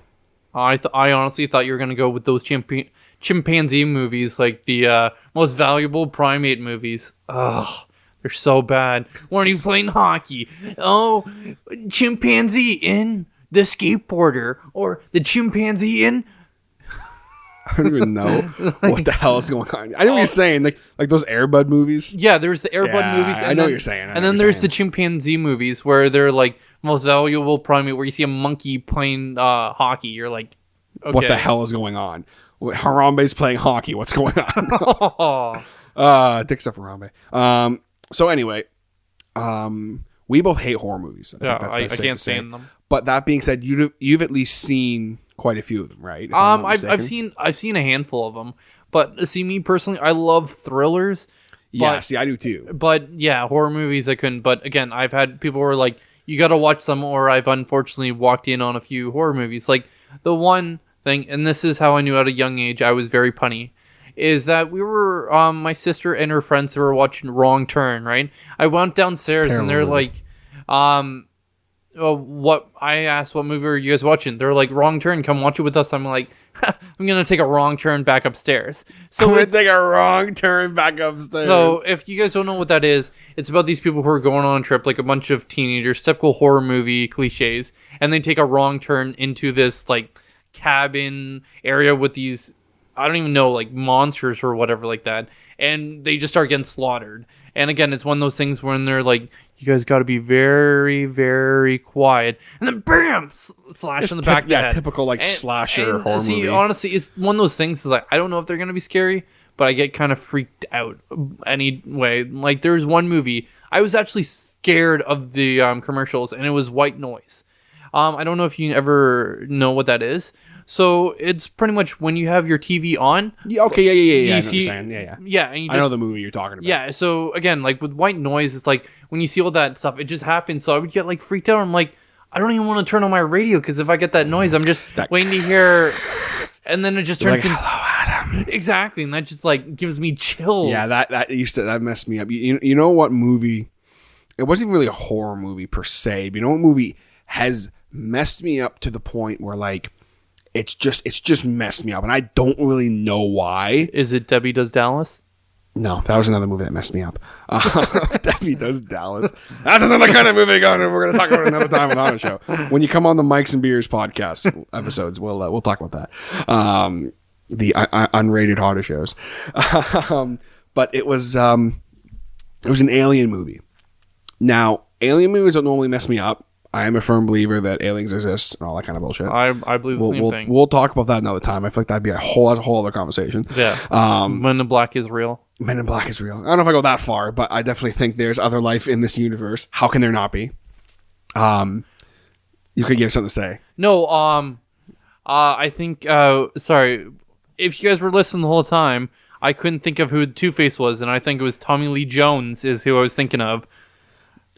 I honestly thought you were going to go with those chimpanzee movies, like the most valuable primate movies. Ugh, they're so bad. When are you playing hockey? Oh, chimpanzee in the skateboarder, or the chimpanzee in... I don't even know what the hell is going on. I know what you're saying, like those Air Bud movies. Yeah, there's the Air Bud movies. I know what you're saying. And then there's the chimpanzee movies where they're like most valuable primate, where you see a monkey playing hockey. You're like, okay. What the hell is going on? Harambe's playing hockey. What's going on? Dicks up Harambe. So anyway, we both hate horror movies. I can't stand them. But that being said, you've at least seen quite a few of them, right? I've seen a handful of them, but see, me personally, I love thrillers. Yeah, see, I do too. But yeah, horror movies I couldn't. But again, I've had people who are like, you got to watch them, or I've unfortunately walked in on a few horror movies. Like the one thing, and this is how I knew at a young age I was very punny, is that we were my sister and her friends were watching Wrong Turn, right? I went downstairs and they're like, what I asked, what movie are you guys watching? They're like, Wrong Turn, come watch it with us. I'm like, I'm gonna take a wrong turn back upstairs. So I'm gonna take a wrong turn back upstairs. So if you guys don't know what that is, it's about these people who are going on a trip, like a bunch of teenagers, typical horror movie cliches, and they take a wrong turn into this like cabin area with these, I don't even know, like monsters or whatever like that, and they just start getting slaughtered. And again, it's one of those things when they're like, you guys got to be very, very quiet. And then bam! Slash in the back of the head. Typical like slasher horror movie. Honestly, it's one of those things is like, I don't know if they're going to be scary, but I get kind of freaked out anyway. Like there's one movie, I was actually scared of the commercials, and it was White Noise. I don't know if you ever know what that is. So it's pretty much when you have your TV on. Yeah, okay, yeah. You I know what see, you're saying. Yeah. Yeah, and you just, I know the movie you're talking about. Yeah, so again, like with White Noise, it's like when you see all that stuff, it just happens. So I would get like freaked out. I'm like, I don't even want to turn on my radio because if I get that noise, I'm just waiting to hear, and then it just turns like, into hello, Adam. Exactly, and that just like gives me chills. Yeah, that messed me up. You know what movie? It wasn't even really a horror movie per se. But you know what movie has messed me up to the point where like it's just messed me up, and I don't really know why. Is it Debbie Does Dallas? No, that was another movie that messed me up. Debbie Does Dallas. That's another kind of movie we're going to talk about another time on the Haunted Show. When you come on the Mikes and Beers podcast episodes, we'll talk about that. The unrated Haunted shows. But it was an alien movie. Now, alien movies don't normally mess me up. I am a firm believer that aliens exist and all that kind of bullshit. I believe the same thing. We'll talk about that another time. I feel like that'd be a whole other conversation. Yeah. Men in Black is real. Men in Black is real. I don't know if I go that far, but I definitely think there's other life in this universe. How can there not be? You could give something to say. No, I think, sorry, if you guys were listening the whole time, I couldn't think of who Two-Face was, and I think it was Tommy Lee Jones is who I was thinking of.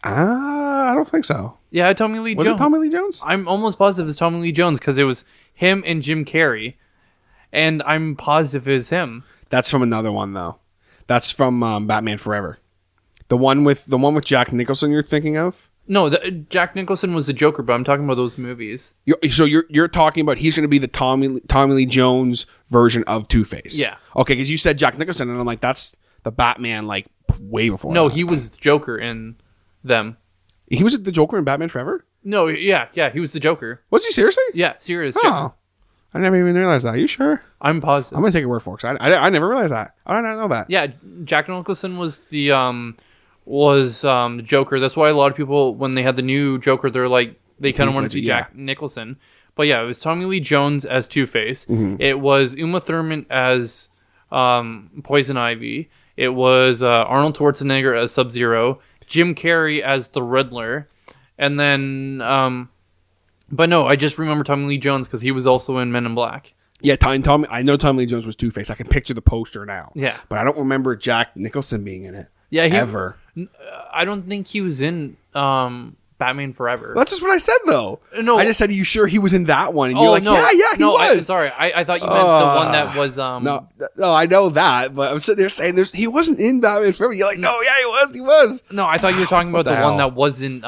I don't think so. Yeah, Tommy Lee Jones. Was it Tommy Lee Jones? I'm almost positive it's Tommy Lee Jones because it was him and Jim Carrey, and I'm positive it's him. That's from another one though. That's from Batman Forever. The one with Jack Nicholson you're thinking of? No, Jack Nicholson was the Joker, but I'm talking about those movies. So you're talking about he's going to be the Tommy Lee Jones version of Two-Face. Yeah. Okay, because you said Jack Nicholson, and I'm like, that's the Batman like way before. No, that. he was the Joker in them. He was the Joker in Batman Forever? No, yeah, he was the Joker. Was he seriously? Yeah, serious. Oh, I never even realized that. Are you sure? I'm positive. I'm gonna take your word for it. 'Cause I never realized that. I did not know that. Yeah, Jack Nicholson was the Joker. That's why a lot of people, when they had the new Joker, they're like they kind of wanted to see Jack Nicholson. But yeah, it was Tommy Lee Jones as Two-Face. Mm-hmm. It was Uma Thurman as Poison Ivy. It was Arnold Schwarzenegger as Sub-Zero. Jim Carrey as the Riddler, and then, but no, I just remember Tommy Lee Jones because he was also in Men in Black. Yeah, Tommy. I know Tommy Lee Jones was Two-Face. I can picture the poster now. Yeah, but I don't remember Jack Nicholson being in it. Yeah, ever. I don't think he was in Batman Forever. Well, that's just what I said though. No, I just said, "Are you sure he was in that one?" And you're like, no, "Yeah, he was." Sorry, I thought you meant the one that was. No, I know that, but I'm sitting there saying he wasn't in Batman Forever. You're like, "No, yeah, he was." No, I thought you were talking about the one that wasn't.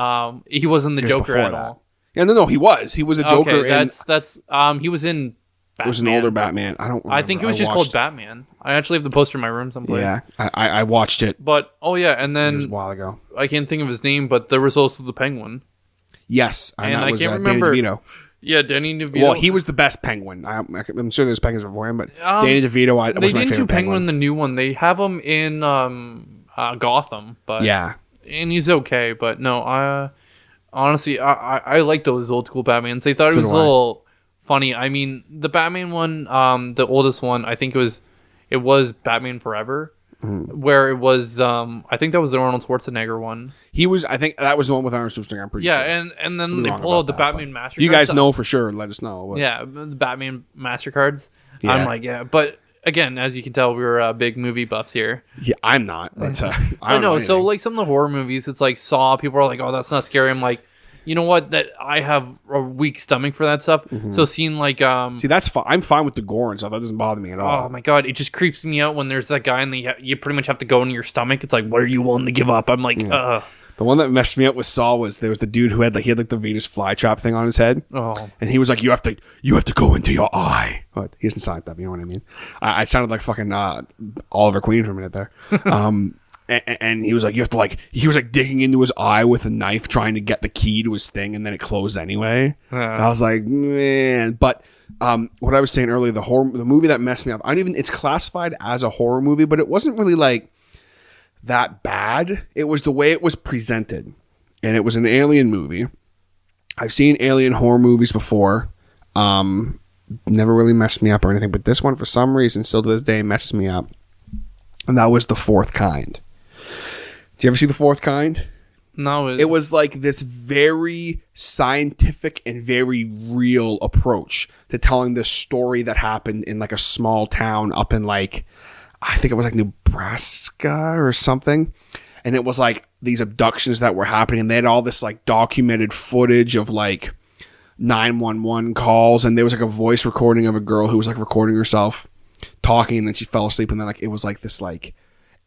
He wasn't the Joker at all. Yeah, no, he was. He was a Joker. Okay, that's he was in. Batman, it was an older Batman. I don't remember. I think it was just called Batman. I actually have the poster in my room someplace. Yeah, I watched it. But and then it was a while ago. I can't think of his name, but there was also the Penguin. Yes, and that was can't remember. Danny DeVito. Yeah, Danny DeVito. Well, he was the best Penguin. I'm sure there's penguins before him, but Danny DeVito was my favorite They didn't do Penguin. The new one. They have him in Gotham, but yeah, and he's okay. But no, honestly, I like those old school Batmans. They thought it was a little funny. I mean, the Batman one, the oldest one, I think it was Batman Forever. Mm-hmm. Where it was, I think that was the Arnold Schwarzenegger one. I think that was the one with Arnold Schwarzenegger. I'm pretty sure. Yeah, and then they pull out the Batman MasterCard. You guys know for sure. Let us know. Yeah, the Batman MasterCards. Yeah. I'm like, yeah, but again, as you can tell, we're big movie buffs here. Yeah, I'm not. But, I know. So like some of the horror movies, it's like Saw. People are like, oh, that's not scary. I'm like, you know what? That I have a weak stomach for that stuff. So seeing like See, that's fine. I'm fine with the gore and stuff. That doesn't bother me at all. oh my god, it just creeps me out when there's that guy and you pretty much have to go into your stomach. It's like, what are you willing to give up? I'm like, The one that messed me up with Saw was there was the dude who had like the Venus flytrap thing on his head. Oh. And he was like, you have to go into your eye. What? He doesn't sound like that, but you know what I mean? I sounded like fucking Oliver Queen for a minute there. And he was like, he was like digging into his eye with a knife trying to get the key to his thing, and then it closed anyway. And I was like, man. But what I was saying earlier, the movie that messed me up, it's classified as a horror movie, but it wasn't really like that bad. It was the way it was presented, and it was an alien movie. I've seen alien horror movies before. Never really messed me up or anything, but this one for some reason still to this day messes me up, and that was The Fourth Kind. Did you ever see The Fourth Kind? No. It was like this very scientific and very real approach to telling this story that happened in like a small town up in like, I think it was like Nebraska or something. And it was like these abductions that were happening. And they had all this like documented footage of like 911 calls. And there was like a voice recording of a girl who was like recording herself talking. And then she fell asleep. And then like it was like this like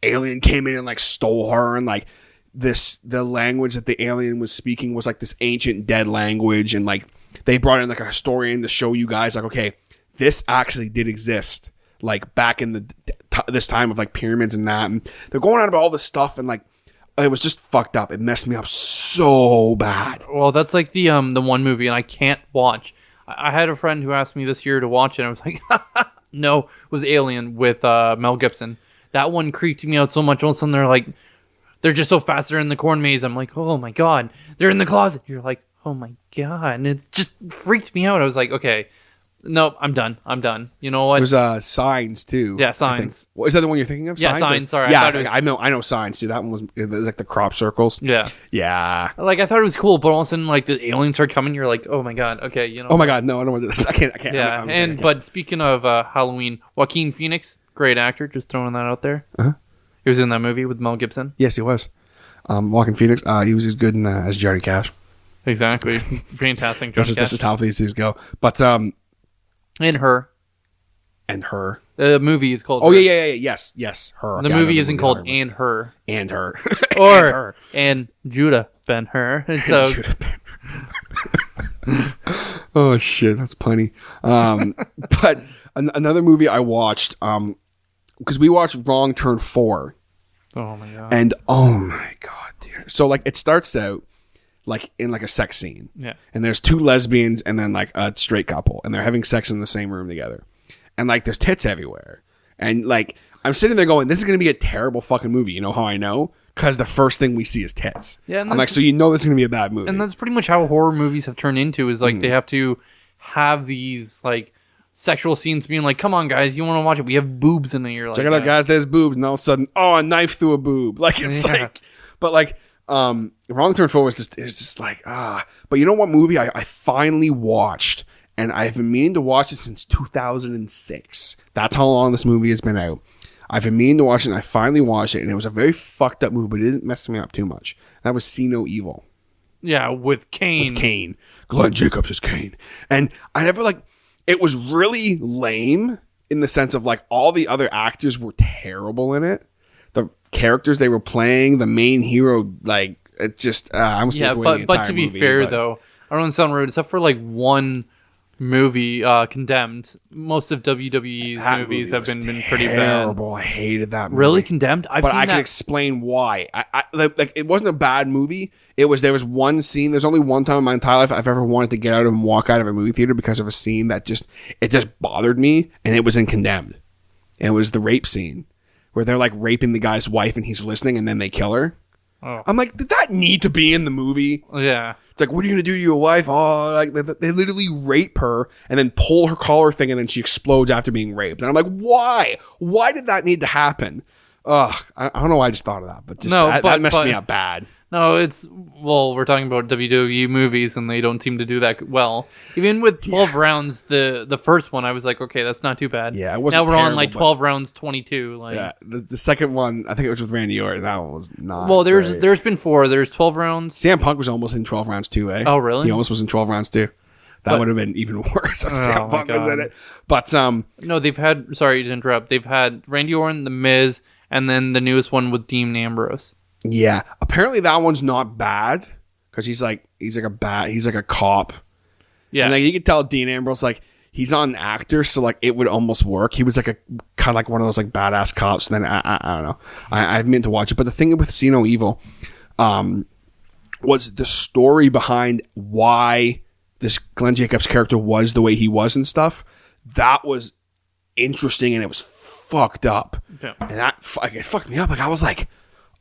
alien came in and like stole her. And like the language that the alien was speaking was like this ancient dead language. And like they brought in like a historian to show you guys like, okay, this actually did exist. Like back in this time of like pyramids and that, and they're going on about all this stuff, and like it was just fucked up. It messed me up so bad. Well, that's like the one movie, and I can't watch. I had a friend who asked me this year to watch it, and I was like, no, it was Alien with Mel Gibson. That one creeped me out so much. All of a sudden, they're just so fast. They're in the corn maze. I'm like, oh my god, they're in the closet. You're like, oh my god, and it just freaked me out. I was like, okay. Nope, I'm done. You know what? It was Signs too. Yeah, Signs. Is that the one you're thinking of? Yeah, Signs. Sorry. Yeah, I know Signs too. That one was like the crop circles. Yeah. Yeah. Like I thought it was cool, but all of a sudden, like the aliens start coming. You're like, oh my god. Okay, you know. Oh my god, no, I don't want to do this. I can't. Yeah, but speaking of Halloween, Joaquin Phoenix, great actor. Just throwing that out there. He was in that movie with Mel Gibson. Yes, he was. Joaquin Phoenix. He was as good as Johnny Cash. Exactly. Fantastic. Johnny Cash. This is how these things go. But And Her. The movie is called. Oh, Her. Yeah. Yes. Her. The movie isn't called And Her. And Her. Or and Judah Ben Hur. And so. Oh shit, that's funny. But another movie I watched, because we watched Wrong Turn 4. Oh my god. And oh my god, dude. So like it starts out like in like a sex scene. Yeah. And there's two lesbians and then like a straight couple, and they're having sex in the same room together. And like there's tits everywhere. And like I'm sitting there going, this is going to be a terrible fucking movie. You know how I know? Because the first thing we see is tits. Yeah. I'm like, so you know this is going to be a bad movie. And that's pretty much how horror movies have turned into, is like they have to have these like sexual scenes being like, come on guys, you want to watch it? We have boobs in it. You're like, check it out, guys, there's boobs. And all of a sudden, a knife through a boob. Like it's like, but like, Wrong Turn 4 was just like, But you know what movie I finally watched, and I've been meaning to watch it since 2006. That's how long this movie has been out. I've been meaning to watch it, and I finally watched it, and it was a very fucked up movie, but it didn't mess me up too much. That was See No Evil. Yeah, with Kane. Glenn Jacobs is Kane. And I never it was really lame in the sense of like all the other actors were terrible in it. The characters they were playing, the main hero, like it just I almost but to be fair though, I don't want to sound rude, except for like one movie, Condemned. Most of WWE's movies have been pretty bad. Terrible. I hated that movie. Really? Condemned? I can explain why. I like it wasn't a bad movie. There was one scene. There's only one time in my entire life I've ever wanted to get out and walk out of a movie theater because of a scene that just bothered me, and it was in Condemned. And it was the rape scene where they're like raping the guy's wife and he's listening, and then they kill her. Oh. I'm like, did that need to be in the movie? Yeah. It's like, what are you going to do to your wife? Oh, like they literally rape her and then pull her collar thing, and then she explodes after being raped. And I'm like, why? Why did that need to happen? I don't know why I just thought of that, but just that messed me up bad. No, we're talking about WWE movies, and they don't seem to do that well. Even with 12 rounds, the first one, I was like, okay, that's not too bad. Yeah, it wasn't Now we're on terrible, like but- 12 rounds, 22. Like, Yeah, the second one, I think it was with Randy Orton. That one was not. well, great. there's been 4. There's 12 rounds. CM Punk was almost in 12 rounds too, eh? Oh, really? He almost was in 12 rounds too. That But- would have been even worse if Oh, CM my Punk was in God. it. But No, they've had. Sorry to interrupt. They've had Randy Orton, The Miz, and then the newest one with Dean Ambrose. yeah, apparently that one's not bad because he's like a cop. Yeah, And like you can tell Dean Ambrose, like, he's not an actor, so like it would almost work. He was like a kind of like one of those like badass cops. And then I don't know. I've meant to watch it, but the thing with See No Evil, was the story behind why this Glenn Jacobs character was the way he was and stuff. That was interesting, and it was fucked up. Yeah. And that it fucked me up. Like I was like,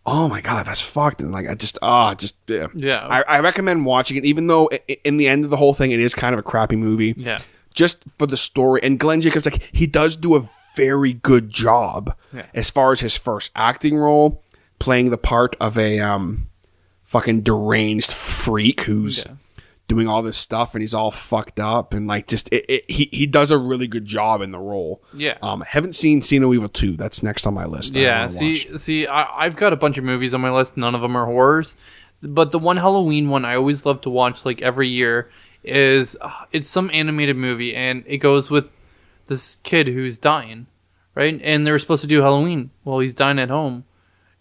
oh my god, that's fucked. And like yeah. Yeah. I recommend watching it, even though in the end of the whole thing, it is kind of a crappy movie. Yeah. Just for the story. And Glenn Jacobs, like, he does do a very good job as far as his first acting role, playing the part of a fucking deranged freak who's doing all this stuff, and he's all fucked up, and like just he does a really good job in the role. Yeah. Haven't seen See No Evil 2. That's next on my list. that I Yeah, wanna watch. I've got a bunch of movies on my list. None of them are horrors, but the one Halloween one I always love to watch, like every year, is it's some animated movie, and it goes with this kid who's dying, right? And they're supposed to do Halloween. Well, he's dying at home,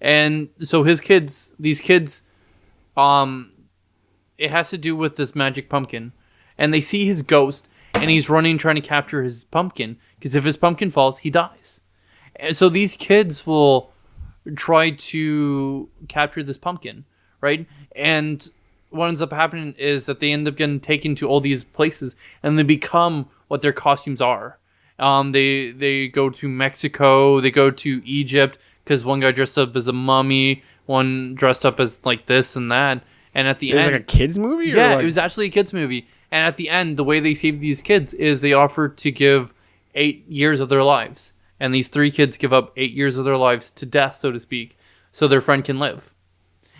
and so these kids, it has to do with this magic pumpkin, and they see his ghost, and he's running trying to capture his pumpkin, because if his pumpkin falls, he dies. And so these kids will try to capture this pumpkin, right? And what ends up happening is that they end up getting taken to all these places, and they become what their costumes are. They go to Mexico, they go to Egypt, because one guy dressed up as a mummy, one dressed up as like this and that. And at the It was end, like a kids movie. yeah, or like, it was actually a kids movie. And at the end, the way they save these kids is they offer to give 8 years of their lives, and these 3 kids give up 8 years of their lives to death, so to speak, so their friend can live.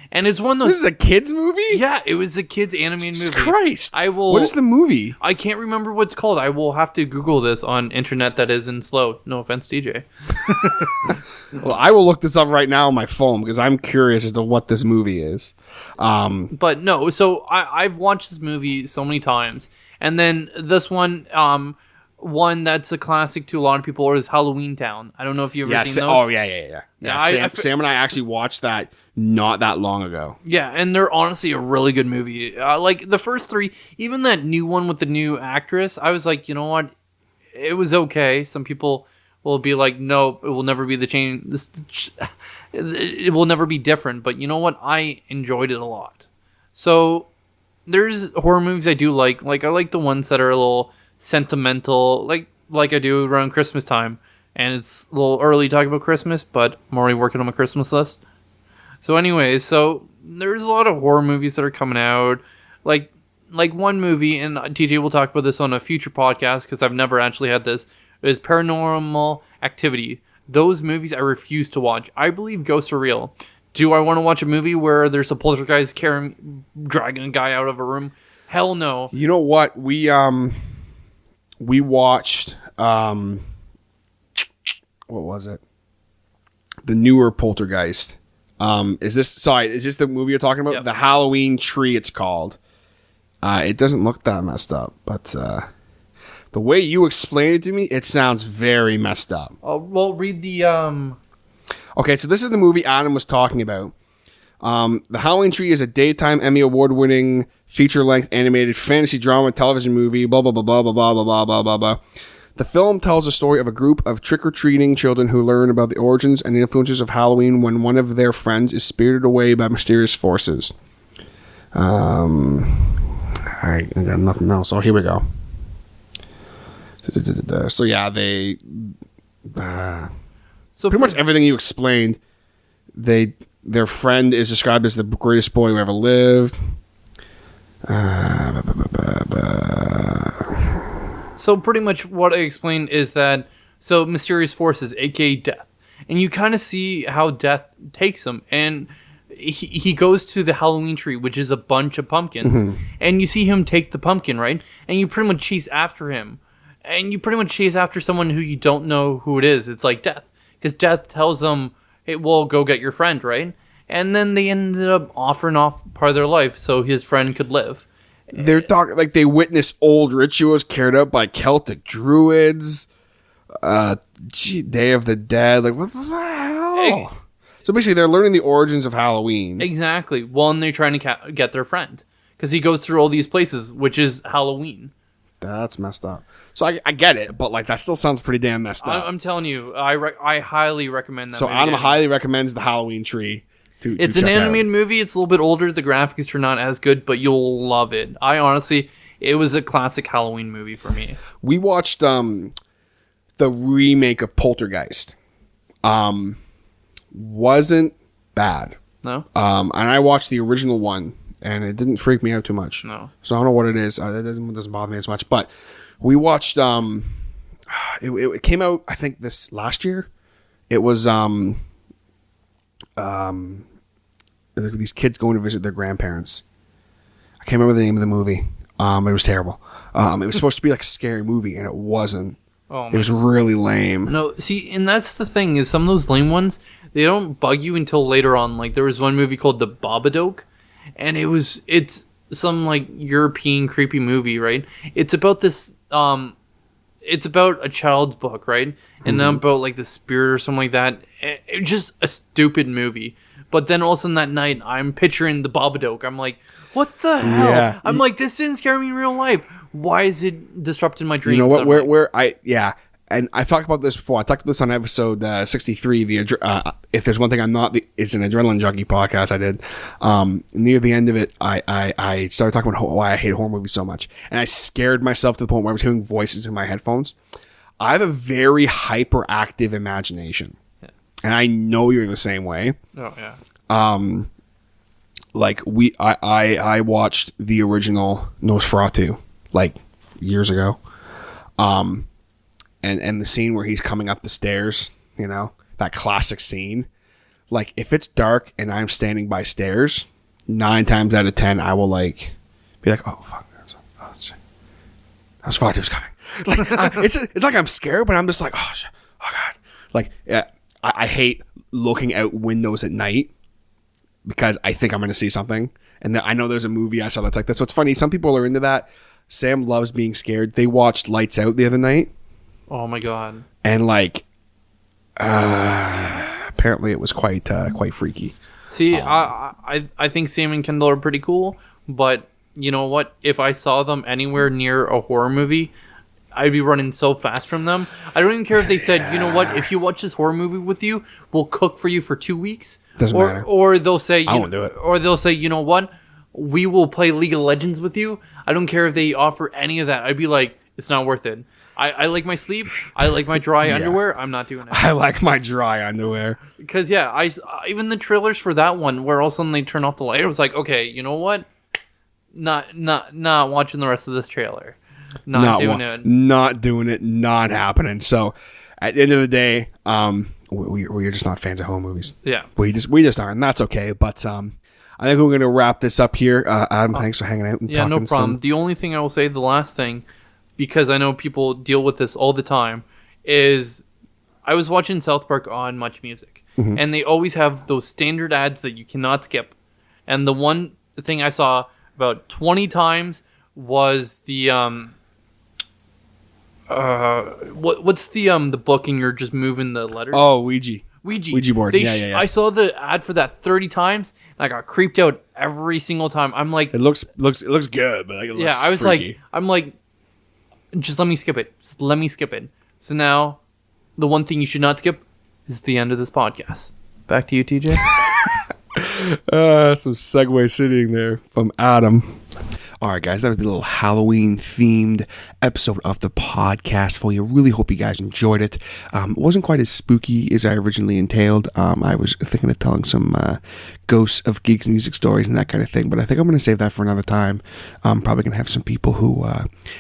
And it's one of those. This is a kids movie. Yeah, it was a kids animated Jesus movie. Christ! I will. What is the movie? I can't remember what it's called. I will have to Google this on internet that isn't slow. No offense, DJ. Well, I will look this up right now on my phone because I'm curious as to what this movie is. But no, so I've watched this movie so many times, and then this one, one that's a classic to a lot of people is Halloween Town. I don't know if you've ever seen those. Oh yeah. Yeah, Sam and I actually watched that not that long ago. Yeah, and they're honestly a really good movie. Like the first 3, even that new one with the new actress, I was like, you know what, it was okay. Some people will be like, no, it will never be the change. It will never be different. But you know what, I enjoyed it a lot. So there's horror movies I do like. Like I like the ones that are a little sentimental, like I do around Christmas time. And it's a little early to talk about Christmas, but I'm already working on my Christmas list. So anyways, so there's a lot of horror movies that are coming out. Like one movie, and TJ will talk about this on a future podcast because I've never actually had this, is Paranormal Activity. Those movies I refuse to watch. I believe ghosts are real. Do I want to watch a movie where there's a poltergeist dragging a guy out of a room? Hell no. You know what? We watched what was it? The newer Poltergeist. Is this the movie you're talking about? Yep. The Halloween Tree, it's called. It doesn't look that messed up, but the way you explain it to me, it sounds very messed up. Well, read the Okay, so this is the movie Adam was talking about. The Halloween Tree is a daytime Emmy award-winning feature-length animated fantasy drama television movie. Blah blah blah blah blah blah blah blah blah blah. The film tells the story of a group of trick-or-treating children who learn about the origins and influences of Halloween when one of their friends is spirited away by mysterious forces. I got nothing else. So here we go. So yeah, they so pretty much everything you explained. Their friend is described as the greatest boy who ever lived. So pretty much what I explained is that mysterious forces, aka death, and you kind of see how death takes them, and he goes to the Halloween tree, which is a bunch of pumpkins, and you see him take the pumpkin, right? And you pretty much chase after him. And you pretty much chase after someone who you don't know who it is. It's like Death. Because Death tells them, hey, well, go get your friend, right? And then they ended up offering off part of their life so his friend could live. They're talking like they witness old rituals carried out by Celtic druids. Day of the Dead. Like, what the hell? So basically, they're learning the origins of Halloween. Exactly. Well, and they're trying to get their friend. Because he goes through all these places, which is Halloween. That's messed up. So I get it, but like that still sounds pretty damn messed up. I'm telling you, I highly recommend that. So movie. Adam highly recommends the Halloween Tree. It's an animated movie. It's a little bit older. The graphics are not as good, but you'll love it. It was a classic Halloween movie for me. We watched the remake of Poltergeist. Wasn't bad. No. And I watched the original one, and it didn't freak me out too much. No. So I don't know what it is. It doesn't bother me as much. But we watched. It came out, I think, this last year. It was these kids going to visit their grandparents. I can't remember the name of the movie. It was terrible. It was supposed to be like a scary movie, and it wasn't. Oh, it was really lame. No, see, and that's the thing is some of those lame ones, they don't bug you until later on. Like there was one movie called The Babadook, and it's some like European creepy movie, right? It's about this it's about a child's book, right? And then about like the spirit or something like that. It's just a stupid movie. But then all of a sudden that night, I'm picturing The Babadook. I'm like, what the hell? Yeah. I'm like, this didn't scare me in real life. Why is it disrupting my dreams? You know what? So And I talked about this before. I talked about this on episode 63. If there's one thing I'm not, it's an adrenaline junkie podcast I did. Near the end of it, I started talking about why I hate horror movies so much, and I scared myself to the point where I was hearing voices in my headphones. I have a very hyperactive imagination, and I know you're the same way. Oh yeah. Like I watched the original Nosferatu like years ago. And the scene where he's coming up the stairs, you know, that classic scene. Like, if it's dark and I'm standing by stairs, 9 times out of 10, I will, like, be like, oh, fuck. Nosferatu's coming. Like, it's like I'm scared, but I'm just like, oh, shit. Oh, God. Like, I hate looking out windows at night because I think I'm going to see something. And I know there's a movie I saw that's like that. So it's funny. Some people are into that. Sam loves being scared. They watched Lights Out the other night. Oh my god! And like, apparently it was quite freaky. See, I think Sam and Kendall are pretty cool, but you know what? If I saw them anywhere near a horror movie, I'd be running so fast from them. I don't even care if they said, you know what? If you watch this horror movie with you, we'll cook for you for 2 weeks. Doesn't matter. Or they'll say, I won't do it. Or they'll say, you know what? We will play League of Legends with you. I don't care if they offer any of that. I'd be like, it's not worth it. I like my sleep. I like my dry underwear. I'm not doing it. I like my dry underwear. Because, yeah, even the trailers for that one, where all of a sudden they turn off the light, I was like, okay, you know what? Not watching the rest of this trailer. Not doing it. Not happening. So, at the end of the day, we're just not fans of horror movies. Yeah. We just aren't, and that's okay. But I think we're going to wrap this up here. Adam, thanks for hanging out and talking. Yeah, no problem. The only thing I will say, the last thing, because I know people deal with this all the time, is I was watching South Park on Much Music, and they always have those standard ads that you cannot skip. And the one thing I saw about 20 times was the what's the book and you're just moving the letters? Oh, Ouija board. Yeah. I saw the ad for that 30 times, and I got creeped out every single time. I'm like, it looks good, but like, it looks I was freaky. like, just let me skip it. Just let me skip it. So now, the one thing you should not skip is the end of this podcast. Back to you, TJ. Some segue sitting there from Adam. All right, guys, that was the little Halloween-themed episode of the podcast for you. Really hope you guys enjoyed it. It wasn't quite as spooky as I originally entailed. I was thinking of telling some ghosts of geeks music stories and that kind of thing, but I think I'm going to save that for another time. I'm probably going to have some people who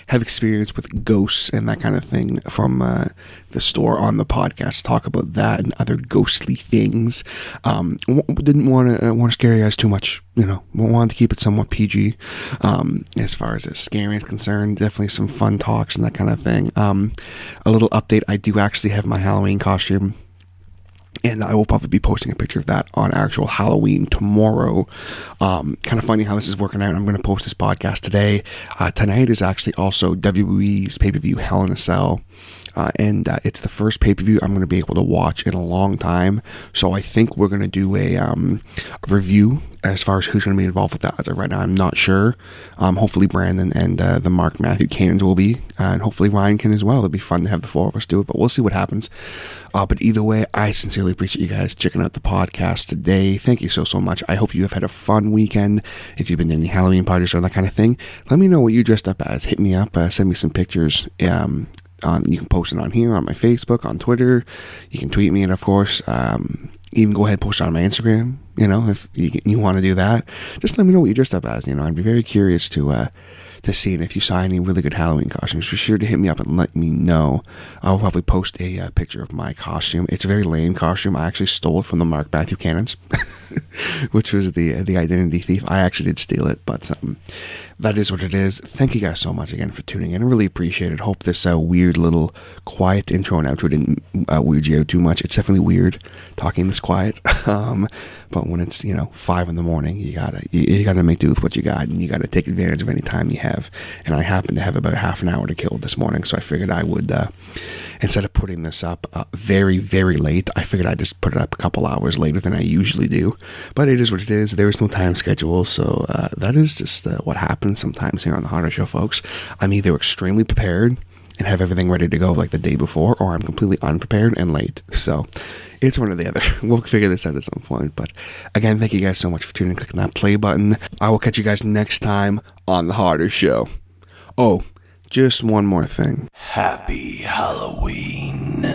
have experience with ghosts and that kind of thing from the store on the podcast talk about that and other ghostly things. Didn't want to scare you guys too much. Wanted to keep it somewhat PG as far as scaring is concerned. Definitely some fun talks and that kind of thing. A little update, I do actually have my Halloween costume, and I will probably be posting a picture of that on actual Halloween tomorrow. Kind of funny how this is working out. I'm going to post this podcast today. Tonight is actually also WWE's pay-per-view Hell in a Cell. And it's the first pay-per-view I'm going to be able to watch in a long time. So I think we're going to do a review as far as who's going to be involved with that. As of right now, I'm not sure. Hopefully Brandon and the Mark Matthew Canons will be. And hopefully Ryan can as well. It'll be fun to have the four of us do it. But we'll see what happens. But either way, I sincerely appreciate you guys checking out the podcast today. Thank you so much. I hope you have had a fun weekend. If you've been to any Halloween parties or that kind of thing, let me know what you dressed up as. Hit me up. Send me some pictures. You can post it on here, on my Facebook, on Twitter. You can tweet me, and of course, even go ahead and post it on my Instagram. If you want to do that, just let me know what you dressed up as. I'd be very curious to see, and if you saw any really good Halloween costumes, be sure to hit me up and let me know. I'll probably post a picture of my costume. It's a very lame costume. I actually stole it from the Mark Matthew Cannons, which was the identity thief. I actually did steal it, but that is what it is. Thank you guys so much again for tuning in. I really appreciate it. Hope this weird little quiet intro and outro didn't weird you out too much. It's definitely weird talking this quiet, but when it's 5 a.m, you gotta make do with what you got, and you gotta take advantage of any time you have. And I happen to have about half an hour to kill this morning, so I figured I would, instead of putting this up very, very late, I figured I'd just put it up a couple hours later than I usually do. But it is what it is. There is no time schedule, so that is just what happens sometimes here on the Harder Show, folks. I'm either extremely prepared and have everything ready to go like the day before, or I'm completely unprepared and late. So it's one or the other. We'll figure this out at some point. But again, thank you guys so much for tuning in, clicking that play button. I will catch you guys next time on the Harder Show. Oh, just one more thing. Happy Halloween.